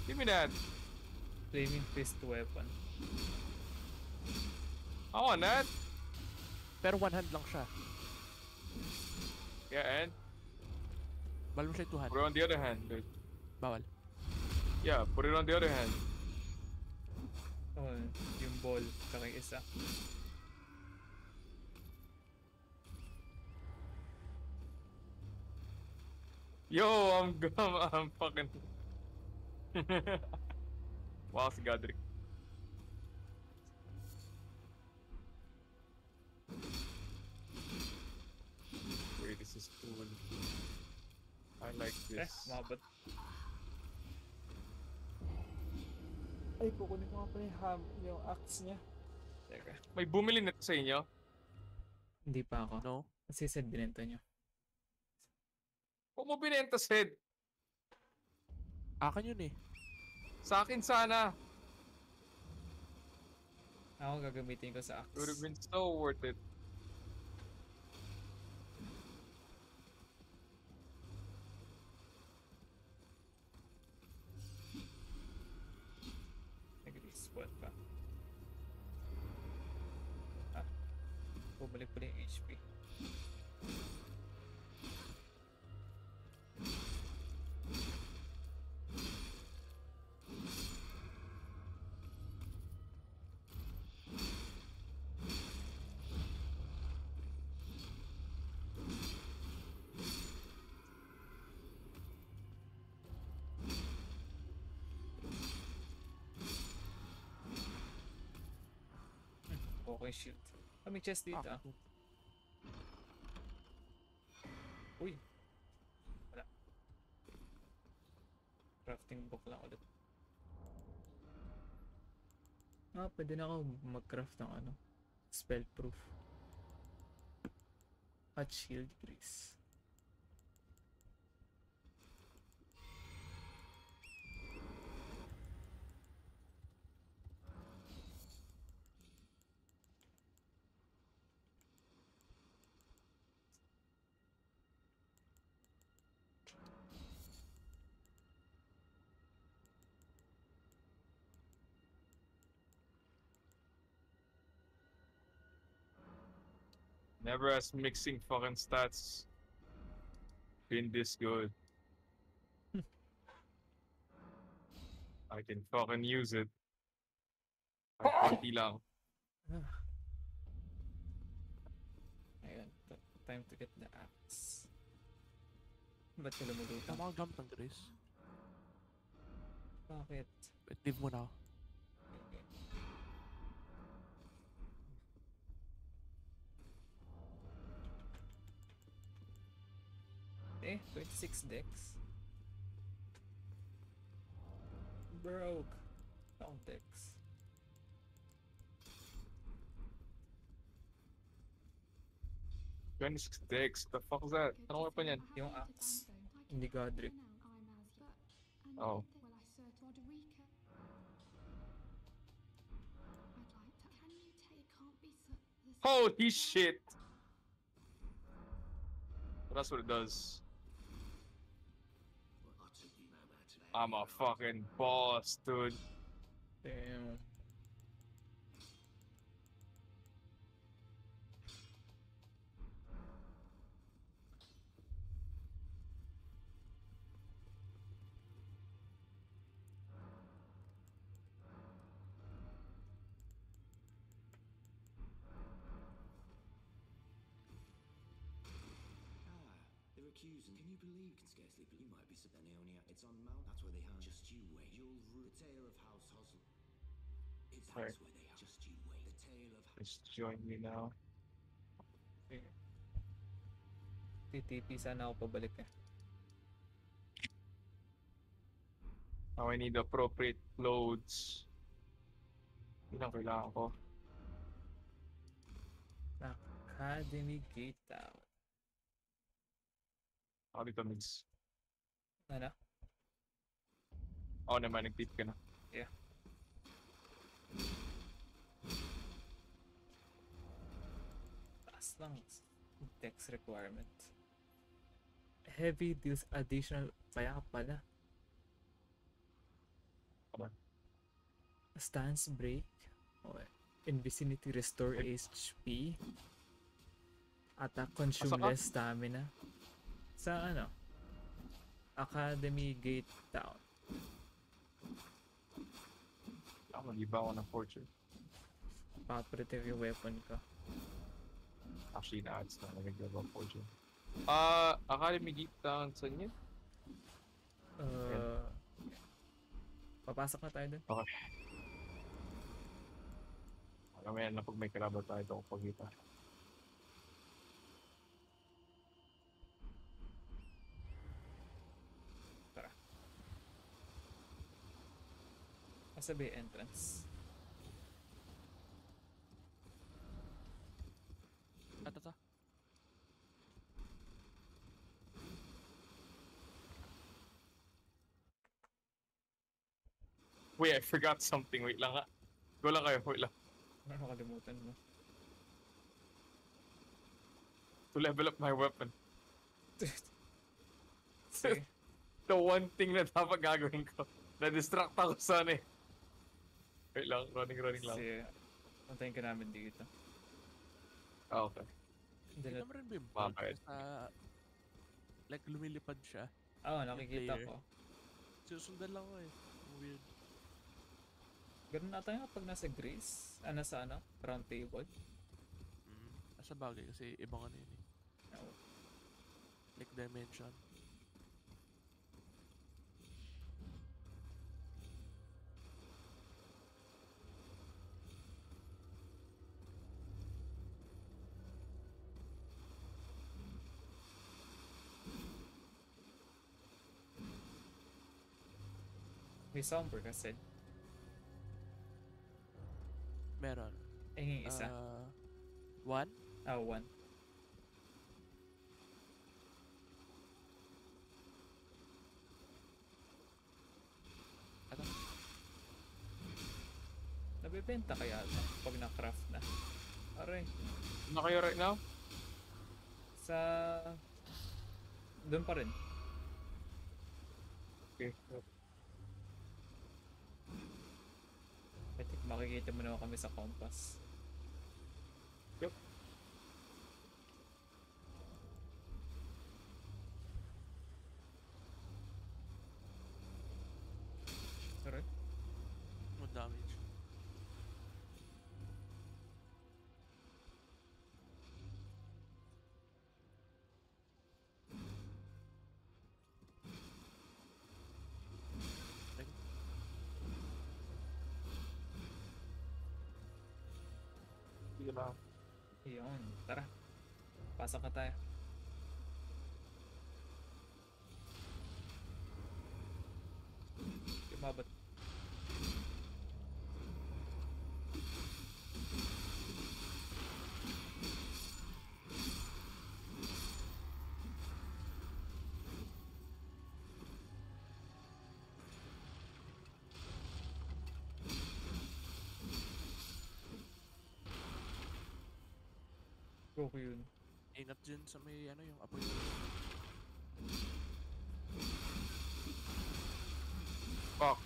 Give me that. Flaming fist weapon. I want that. Pero one hand lang siya. Yeah, and Bawal mo siya two hand. put it on the other hand, dude. Bawal. Yeah, put it on the other hand. Oh, yung ball. Saka yung isa. Yo, I'm fucking. Wow, si Godric. Wait, this is cool. I like this. Mabot. Ay, kukunin ko nga pala yung axe niya. Teka. May bumili na to sa inyo? Hindi pa ako. No? Kasi said binenta niyo. Huwag mo binenta, Sid. Akin yun eh. Sa akin sana. Ako gagamitin ko sa It would have axe. been so worth it. Nag-respawn pa. Ah. Bumalik pala yung HP. Okay, shield. Ah, may chest dito ah. Uy. Wala. Crafting book lang ulit. Ah, pwede na ako mag-craft ng ano. Spell proof. At shield grease. Never has mixing fucking stats been this good. I can fucking use it. Ay, konti lang. Ayun. Time to get the axe. Ba't ka lumulutang? Tama ka gamit ng Grace. Bakit? Wait, leave mo na ako. Eh, 26 decks. Broke. Akong decks. $26 decks. The fuck is that? Anong weapon yan? Yung axe. Hindi Godric. Oh. Holy shit! Well, that's what it does. I'm a fucking boss, dude. Damn. They're accusing. Can you believe? Can scarcely believe. You might be. Then they only. It's on Mount. That's where they have. Just you wait. You'll rue the tale of House Hustle. It's Right. that's where they have. Just you wait. The tale of. Just join me now. Sige. TTP sana ako pabalik eh. Now I need appropriate clothes. Yun ang kailangan ko. Academy Gate out. Ako dito, Migs. Ano? Ako naman, nag-tip ka na. Yeah. Taas lang. Dex requirement. Heavy deals additional kaya pala. Ano? Stance break. Okay. In vicinity restore HP. Attack consume Asa ka? less stamina. Sa ano? Academy Gate Town. Ako, mag-iba ako ng fortune. Paprotect yung weapon ko. Actually, na-ads na nag-iba ng fortune. Academy Geek Town, saan yun? Papasok na tayo dun. Okay. Mamaya na pag may kalaban tayo ito kung pagkita. Tara. Masabi entrance. Ata. Wait, I forgot something. Wait lang ha. Go lang kayo, wait lang. Ano makalimutan mo? To level up my weapon. Sige. The one thing na dapat gagawin ko. Na-distract ako sana eh. Wait lang, running lang. Sige. Puntayin ka namin dito. Ah, okay. Hindi Kita na... mo rin ba yung bolt Bakit? sa... Like, lumilipad siya. Oo, nakikita player. ko. Susundan lang ko eh. Weird. Ganun ata nga pag nasa Grace. Nasa ano? Round table. Asa bagay kasi ibang ano yun eh. Oo. Like dimension. May somber kasi. Meron. Yung isa. One? One. Ata. Nabibenta kaya ito pag na-craft na. Aray. Ano kayo right now? Sa... Doon pa rin. Okay. I think makikita mo naman kami sa compass. Yep. Aray. No damage. Sige lang. Iyon. Tara. Pasok ka tayo. Umabot. Go ko yun. Ingat dyan sa may ano yung apoy. Fuck.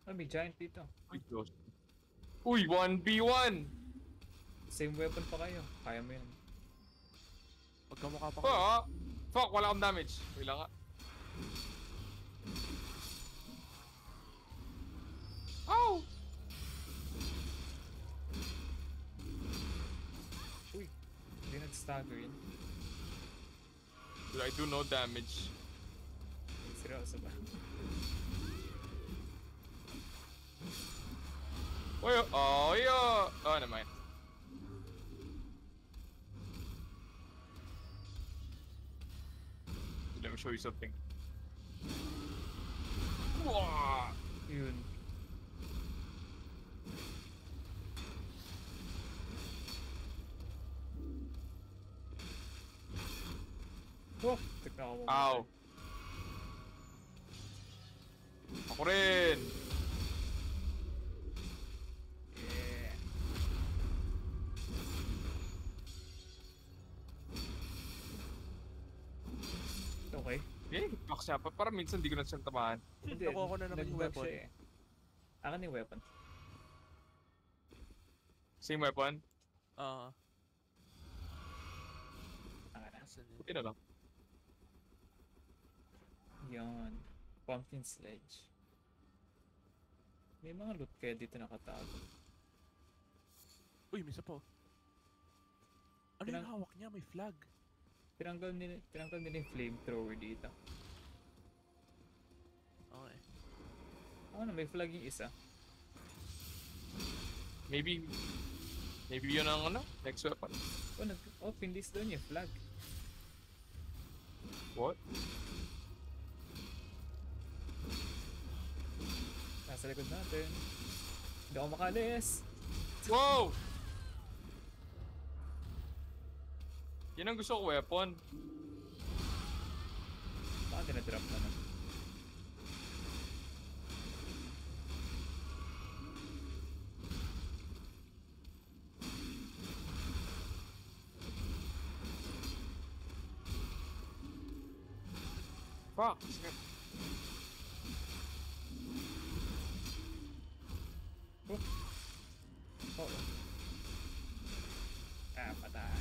Ah, may giant dito. Uy, 1v1! Same weapon pa kayo. Kaya mo yan. Pagkamukha pa Oh, kayo. fuck, wala akong damage. Wait lang nga. Ow! Uy. Hindi nag-stagger yun. Dude, I do no damage. Seryoso ba? Oh, yeah. Oh, never mind. Let me show you something. Wah! Yun. Oh! Tignan ko muna. Ow. Ako rin. Yeah. Okay. Eh, box siya pa. Parang minsan di ko na siyang tamaan. Hindi, Nakuha ko na naman yung nag-bug weapon. siya eh. Akin yung weapon. Same weapon. Akin na. Asan yun? Buti na lang. Yun. Pumpkin sledge. May mga loot kaya dito nakatago. Uy, may isa pa. Oh. Ano yung Pinang- hawak niya? May flag. Tinanggal nila yung flamethrower dito. Okay. Ano, may flag yung isa. Maybe yun ang ano? Next weapon. Pinlis doon yung flag. What? Nasa likod natin. Hindi ako makalis. Wow! Yan ang gusto ko weapon. Baka dinadrop na nun. Fuck. Oo. Patay.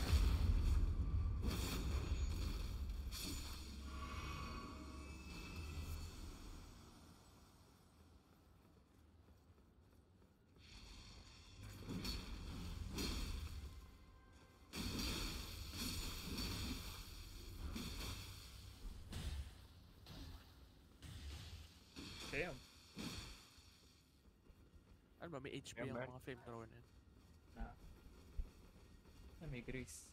Damn. Ano ba? May HP Yeah, ang man. mga flamethrower na yun. May grease.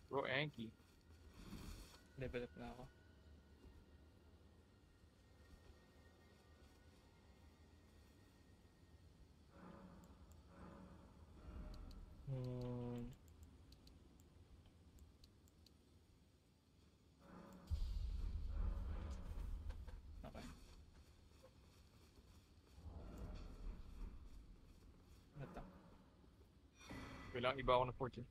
Bro, Anki. Level up na ako. Okay. Ano to? Kailangan iba ako ng fortune.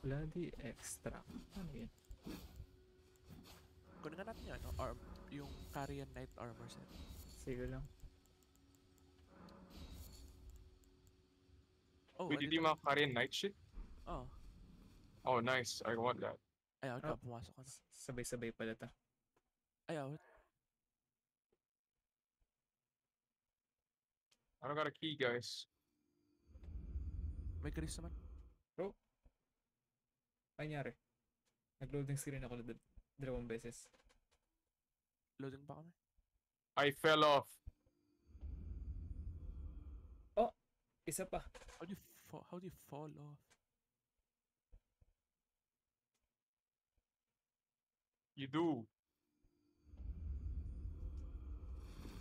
Bloody extract. Ano yun? Kunin nga natin yun, no? Yung Carrion Knight armor set. Sige lang. Oh, Wait, hindi makakarry night shit? Oh, Oh, nice. I want that. ayaw Oh. ka, pumasok ka na. Sabay-sabay pala to. Ayaw. I don't got a key, guys. May grease naman. Ay, nangyari. Nag-loading screen ako dalawang beses. Loading pa kami. I fell off. Isa pa. How do you fall off? You do.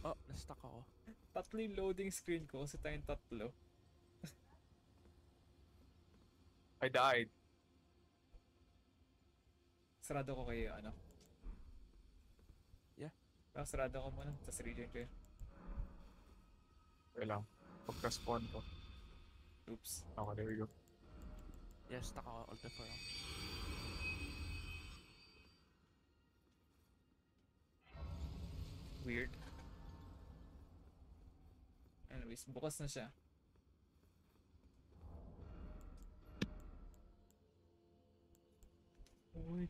Oh, na-stuck ako. Tatlo yung loading screen ko kasi tayong tatlo. I died. Sarado ko kayo, ano? Yeah. Sarado ko muna, tapos regen ko yun. Wait lang. Pagka-spawn ko. Oops. Okay, there we go. Yeah, stuck ako. Alt F4 ako. Weird. Anyways, bukas na siya. Uy.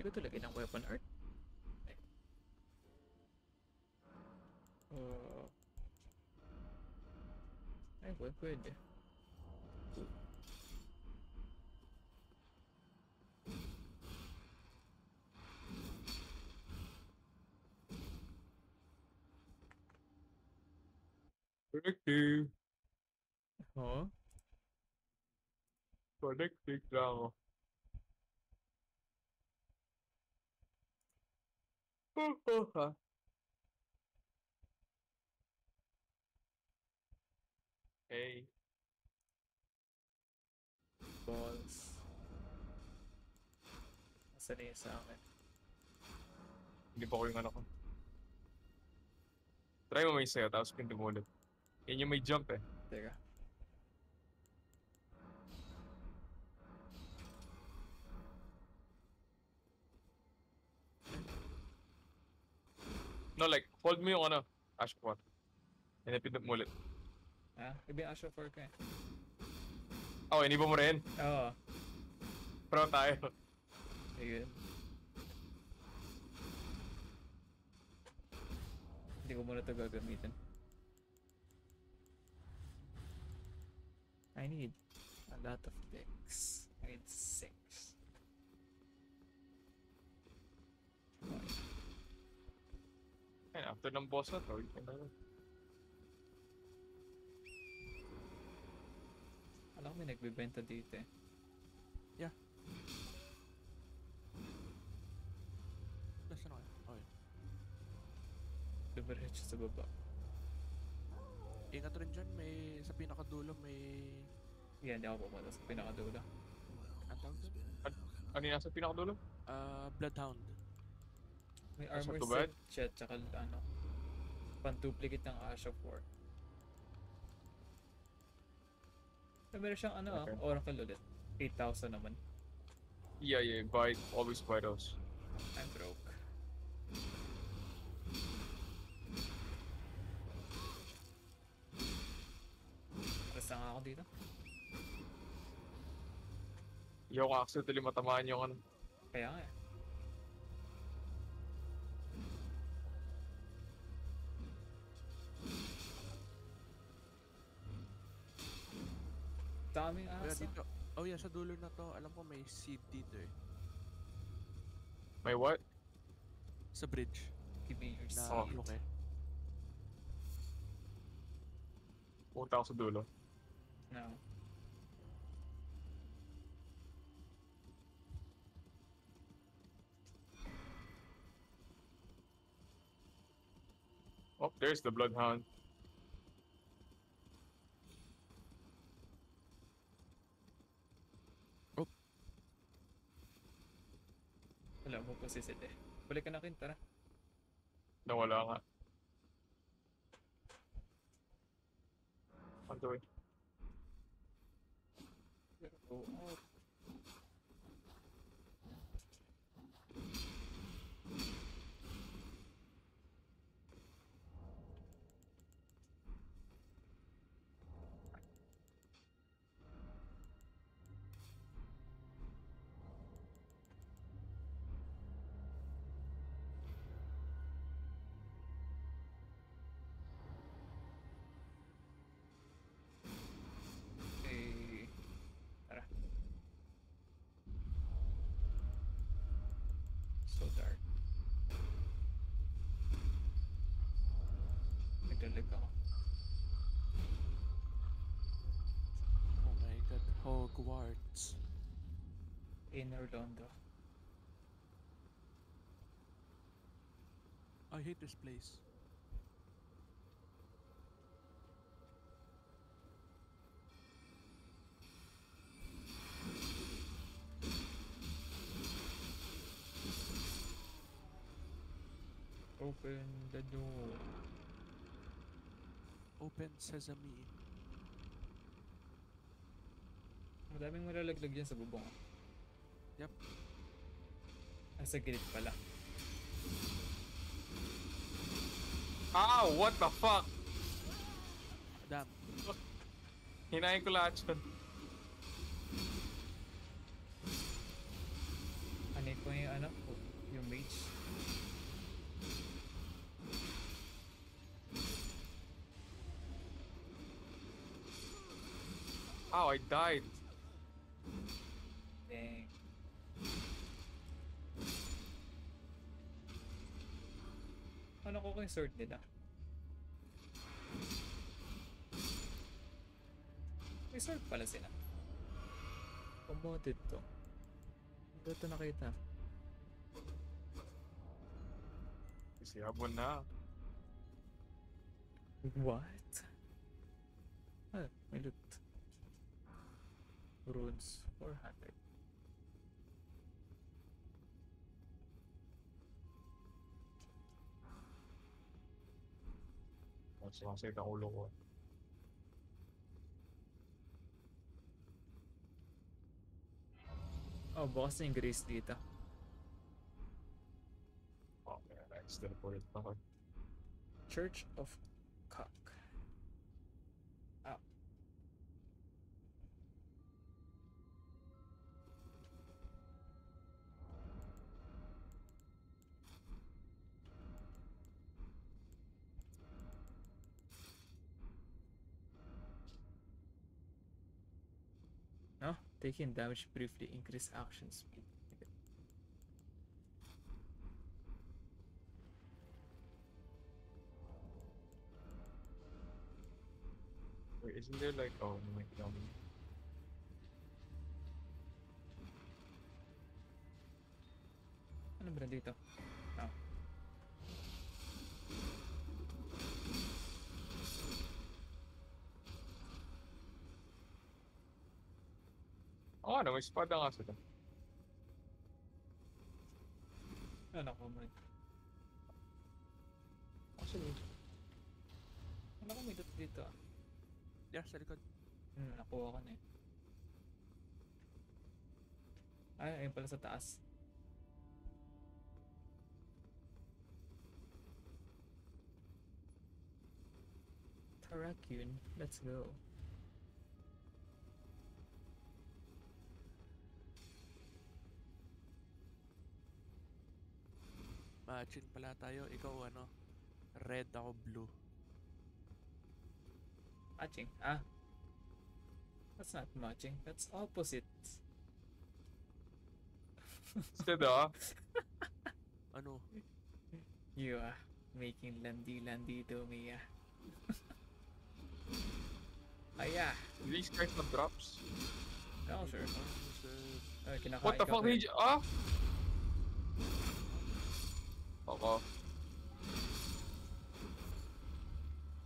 Pwede ko talaga ng weapon art. Uh, ay, pwede. Connecting. Oh? Connecting lang ako. Hey. Balls. Nasa na yun sa akin? Hindi pa ko yung ano ko. Try mo may sayo, tapos pinto mo ulit. Yan yung may jump eh. Teka. No, like, hold mo yung ano, Ash Pot. And then pinto mo ulit. Ah, iba yung Asha 4 ko eh. Oh, iniba mo rin. Oo. Pro tayo. Ayun. Hindi ko muna ito gagamitin. I need a lot of things. I need 6. Ayun, after ng boss na to, you can Alam ko may nagbibenta dito eh. Nasaan ako? Okay. Dumiretso sa baba. Ingat rin dyan, may sa pinakadulo may... Yan, hindi ako pumunta sa pinakadulo. Ang tawag doon? Ano yung nasa pinakadulo? Bloodhound. May That's not armor too bad. set, tsaka ano, pan-duplicate ng Asha 4. Meron siyang ano Okay. Oracle ulit. 8,000 naman. Yeah, buy, always buy those. I'm broke. Basta nga ako dito. Hindi ako accidentally matamaan yung ano. Kaya nga eh. Daming Oh yeah, asa. dito. Oh yeah, sa dulo na to, alam ko may seed dito eh. May what? Sa bridge. Give me your Na Oh. seed. okay. Punta ako sa dulo. No. Oh, there's the Bloodhound. Wala mo po si Sid eh. Balik ka na kin, tara. Nawala nga. On the way. Go out. Okay. Tara. So dark. Naglalag ako. Oh my god, Hogwarts. In Orlando. I hate this place. Open the door. Open sesame. Madaming malalaglag yan sa bubong. Yep. Sa gilid pala. Ah, what the fuck? Damn. Hinahin ko lahat yun. Ano Kung yung ano, yung mage. Oh, I died. Dang. Ano ko yung sword nila? May sword pala sila. Promoted to. Hindi ito nakita. Kasi habon na. What? Ah, may loot. Runes 400. Sumasakit ang ulo ko. Oh, bukas na yung grace dito. Oh man, I still put it ako. Church of Cock. Ah. No? Taking damage briefly increase action speed. Wait, isn't there like, oh, my god. Ano ba dito? Oh. Oh, ano, may espada nga sila. Ano ko man? Actually, Ano ko may loot dito ah? Yeah, sa likod. Nakuha ko na eh. Ay, ayun pala sa taas. Tarakun, let's go. Matching pala tayo. Ikaw ano? Red, ako blue. Matching. Ah. That's not matching. That's opposite. instead Ano? You are making landi to me ah. Aya. these guys have drops. Oh, sure. Kinakain What the ka fuck pa did eh. you, ah? Okay.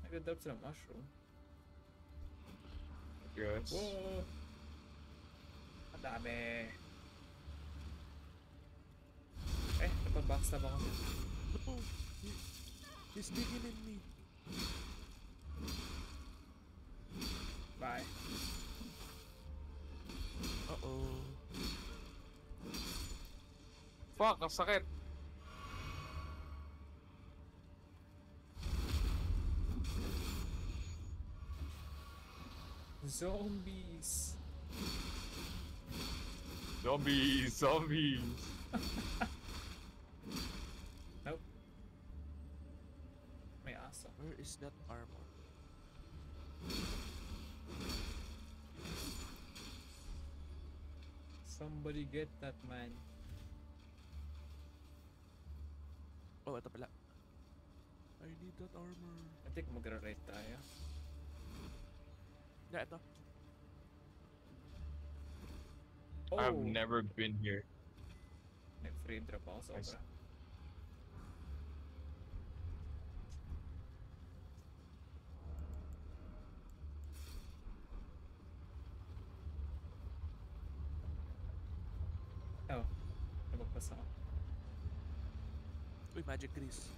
Nag-drop sila mushroom. Yes. Whoa! Ang dami. Napag-backstab ako. No! He's digging in me. Bye. Uh-oh. Fuck, ang sakit. Zombies! Zombies. Nope. May aso. Where is that armor? Somebody get that man. Oh, ito pala. I need that armor. I think magra-right tayo. Yeah, ito. Oh! I've never been here. Nag-free drop ako Nice. sobra. Oh. Nabagpas ako. Uy, magic grease.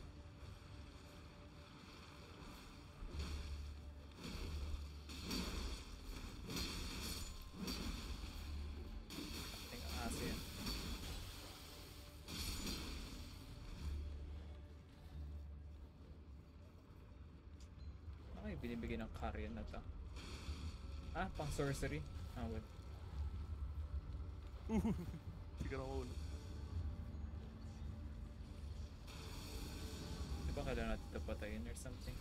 Ating aso yan. Ay, binibigyan ng carrion na to. Ah, pang sorcery. Ah, well. Siguro ako ulo. kailangan natin ito patayin or something.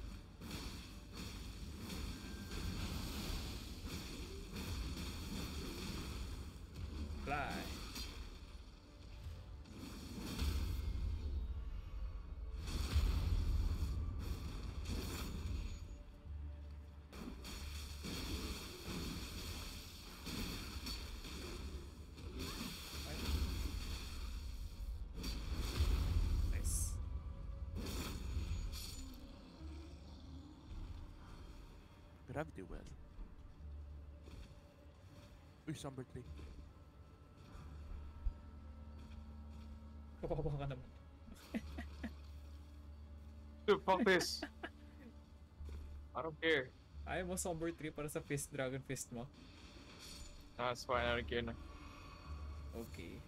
Fly. Nice. Gravity well. Uy, Somber Tree. Kawawa ka naman. Dude, fuck this. I don't care. Ayaw mo Somber Tree para sa fist, Dragon Fist mo? That's fine, I don't care na. Okay.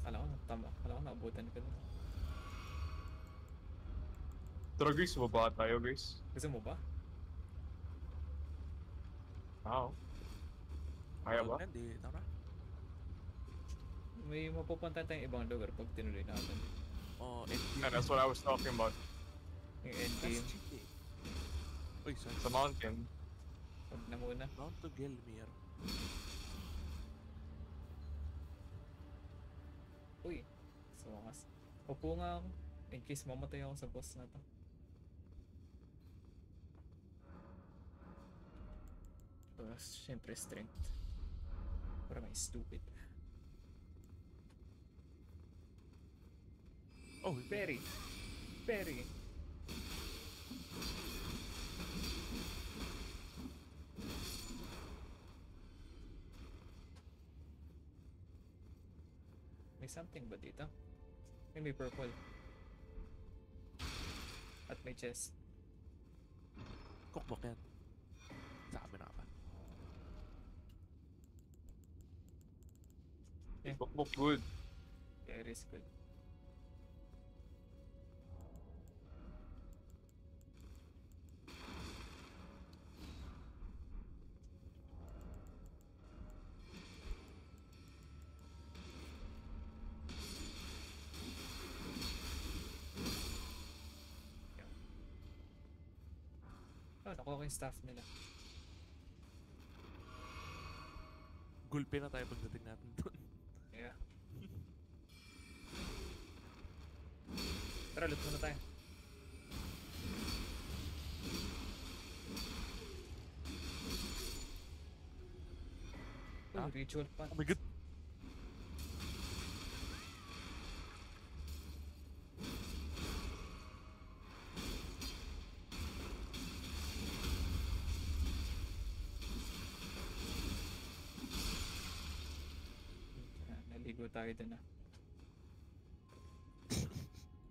Kala ko tama. Kala ko naabutan ka na. Tara guys, baba tayo guys. Gusto mo ba? Wow. Kaya ba? Hindi, tara. May mapupunta tayong ibang lugar pag tinuloy natin. Oh, Yeah, that's what I was talking about. Yung That's endgame. cheap eh. Uy, sorry. Sa mountain. Huwag na muna. Mount to Gelmir. Uy. So, mas. Upo nga ako. In case mamatay ako sa boss na to. Siyempre strength. Para may stupid. Oh, Perry. Perry. May something ba dito? May purple. At may chest. cookbook yan. Sabi na ba? Yeah. Book good. Yeah, it is good. Oh, nakuha ko yung staff nila. Gulpe na tayo pagdating natin dun. Yeah. Tara, loot muna tayo. Oh, Ah? ritual pot. Oh my god! Naligo tayo dun ah.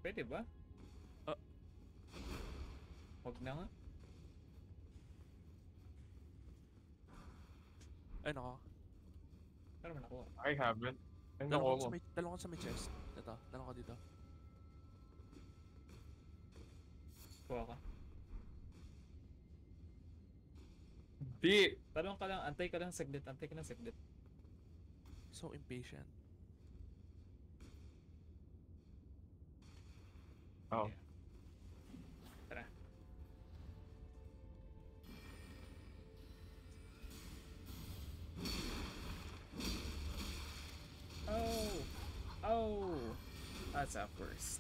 Pwede ba? Ah. Huwag na nga. Ay nako. Pero man nakuha. I haven't. Ay, Dalawang nako sa mo. may, dalawang sa may chest. Ito, dalawang ka dito. Kuha ka. Di! Talong ka lang, antay ka lang saglit, antay ka lang saglit. So impatient. Oh. Yeah. Tara. Oh! Oh! That's our first.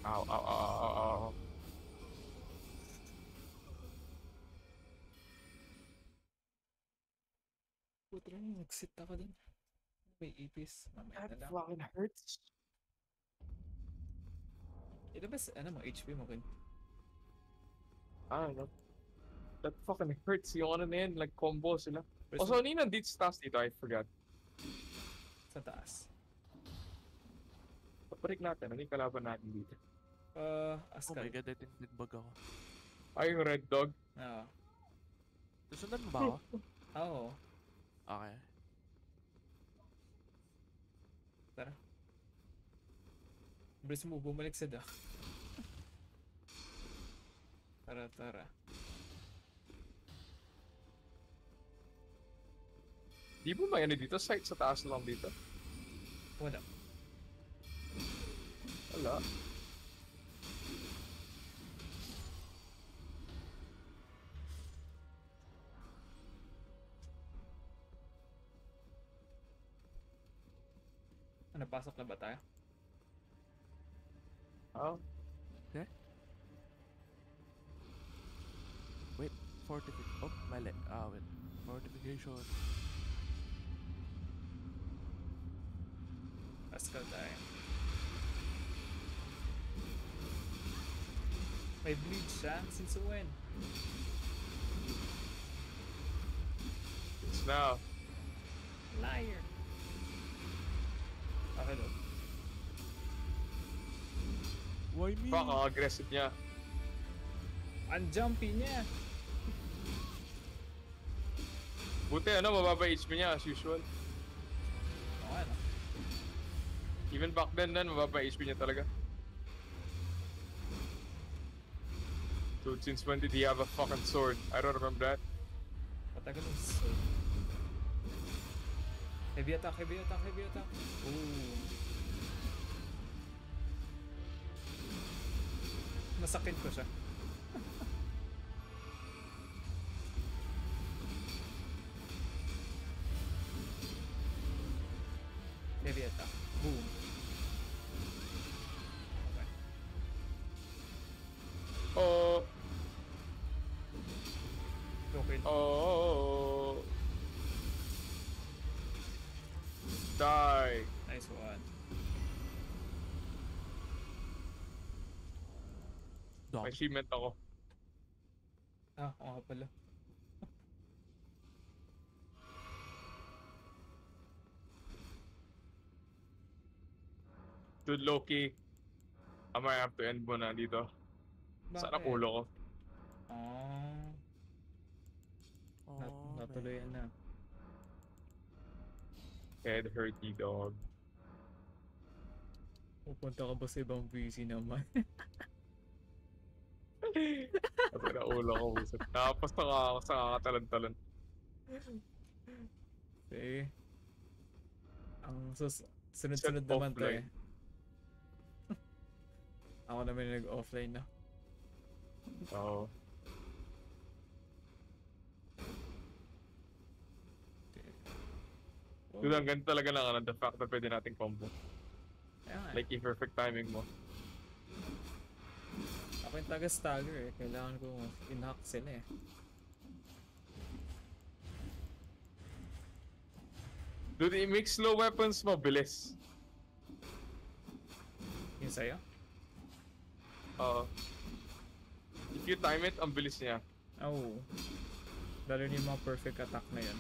Ow, ow, ow, ow, ow, ow. Puto lang, nag-sit ako din. May ipis. Mamaya na That lang. fucking hurts. Ilabas, ano mo, HP mo kun. I don't know. That fucking hurts. Yung ano na yan, like combo sila. Pero Also, ano yung nandito sa taas dito? I forgot. sa taas. Paparik natin. Ano yung kalaban natin dito? Oh Askal. my god, I think nagbag ako. Ay, yung red dog. Oo. Susundan mo ba ako? Oo. Okay. Tara. Bilis mo bumalik sa dock. Tara, tara. Di ba may ano dito? Site sa taas lang dito? Wala. Wala. Ano, pasok na ba tayo? Oh. Wait, fortification. Oh, mali. Wait. Fortification. Pascal tayo. May bleach siya? Since when? It's now. Liar! Okay, no. Why me? Fuck, ang aggressive niya. Ang jumpy niya! Buti ano, mababa HP niya as usual. Okay, no? Even back then, mababa HP niya talaga. Dude, since when did he have a fucking sword? I don't remember that. Patagal ng sword. Heavy attack, heavy attack, heavy attack. Ooh. Masakit ko siya. Heavy attack. Boom. Okay. Oh, Okay. oh, die. Nice one. May achievement ako. Ah, oo nga pala. Dude, Loki. I might have to end muna dito. Saan ang ulo ko? Ah, Oh, natuloy na. Head hurty dog. Pupunta ka ba sa ibang VC naman? Sabi na ulo ko. Tapos ako sa kakatalan-talan. Okay. Ang sunod-sunod Set naman to offline. eh. Ako naman yung nag-offline na. Oo. Dude, ang ganda talaga ng ano, the fact na pwede nating combo. Kaya nga eh. Like, yung perfect timing mo. Ako yung taga-stagger eh. Kailangan ko in-hack sila eh. Dude, i-mix slow weapons mo, bilis. Yung sa'yo? Oo. If you time it, ang bilis niya. Oh. Lalo na yung mga perfect attack na yun.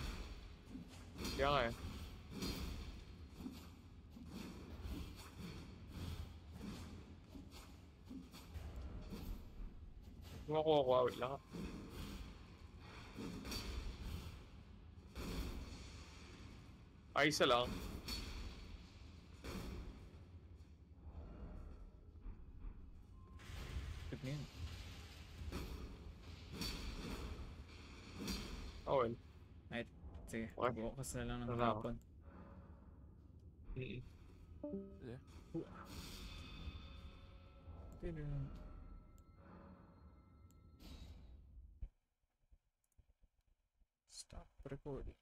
Kaya nga eh. Kumakuha ko, wait lang. Ay, isa lang. Good na yun. Oh, well. Right. Sige. Okay. Bukas na lang ng Ano na ako? hapon. Mm-mm. Yeah. Stop recording.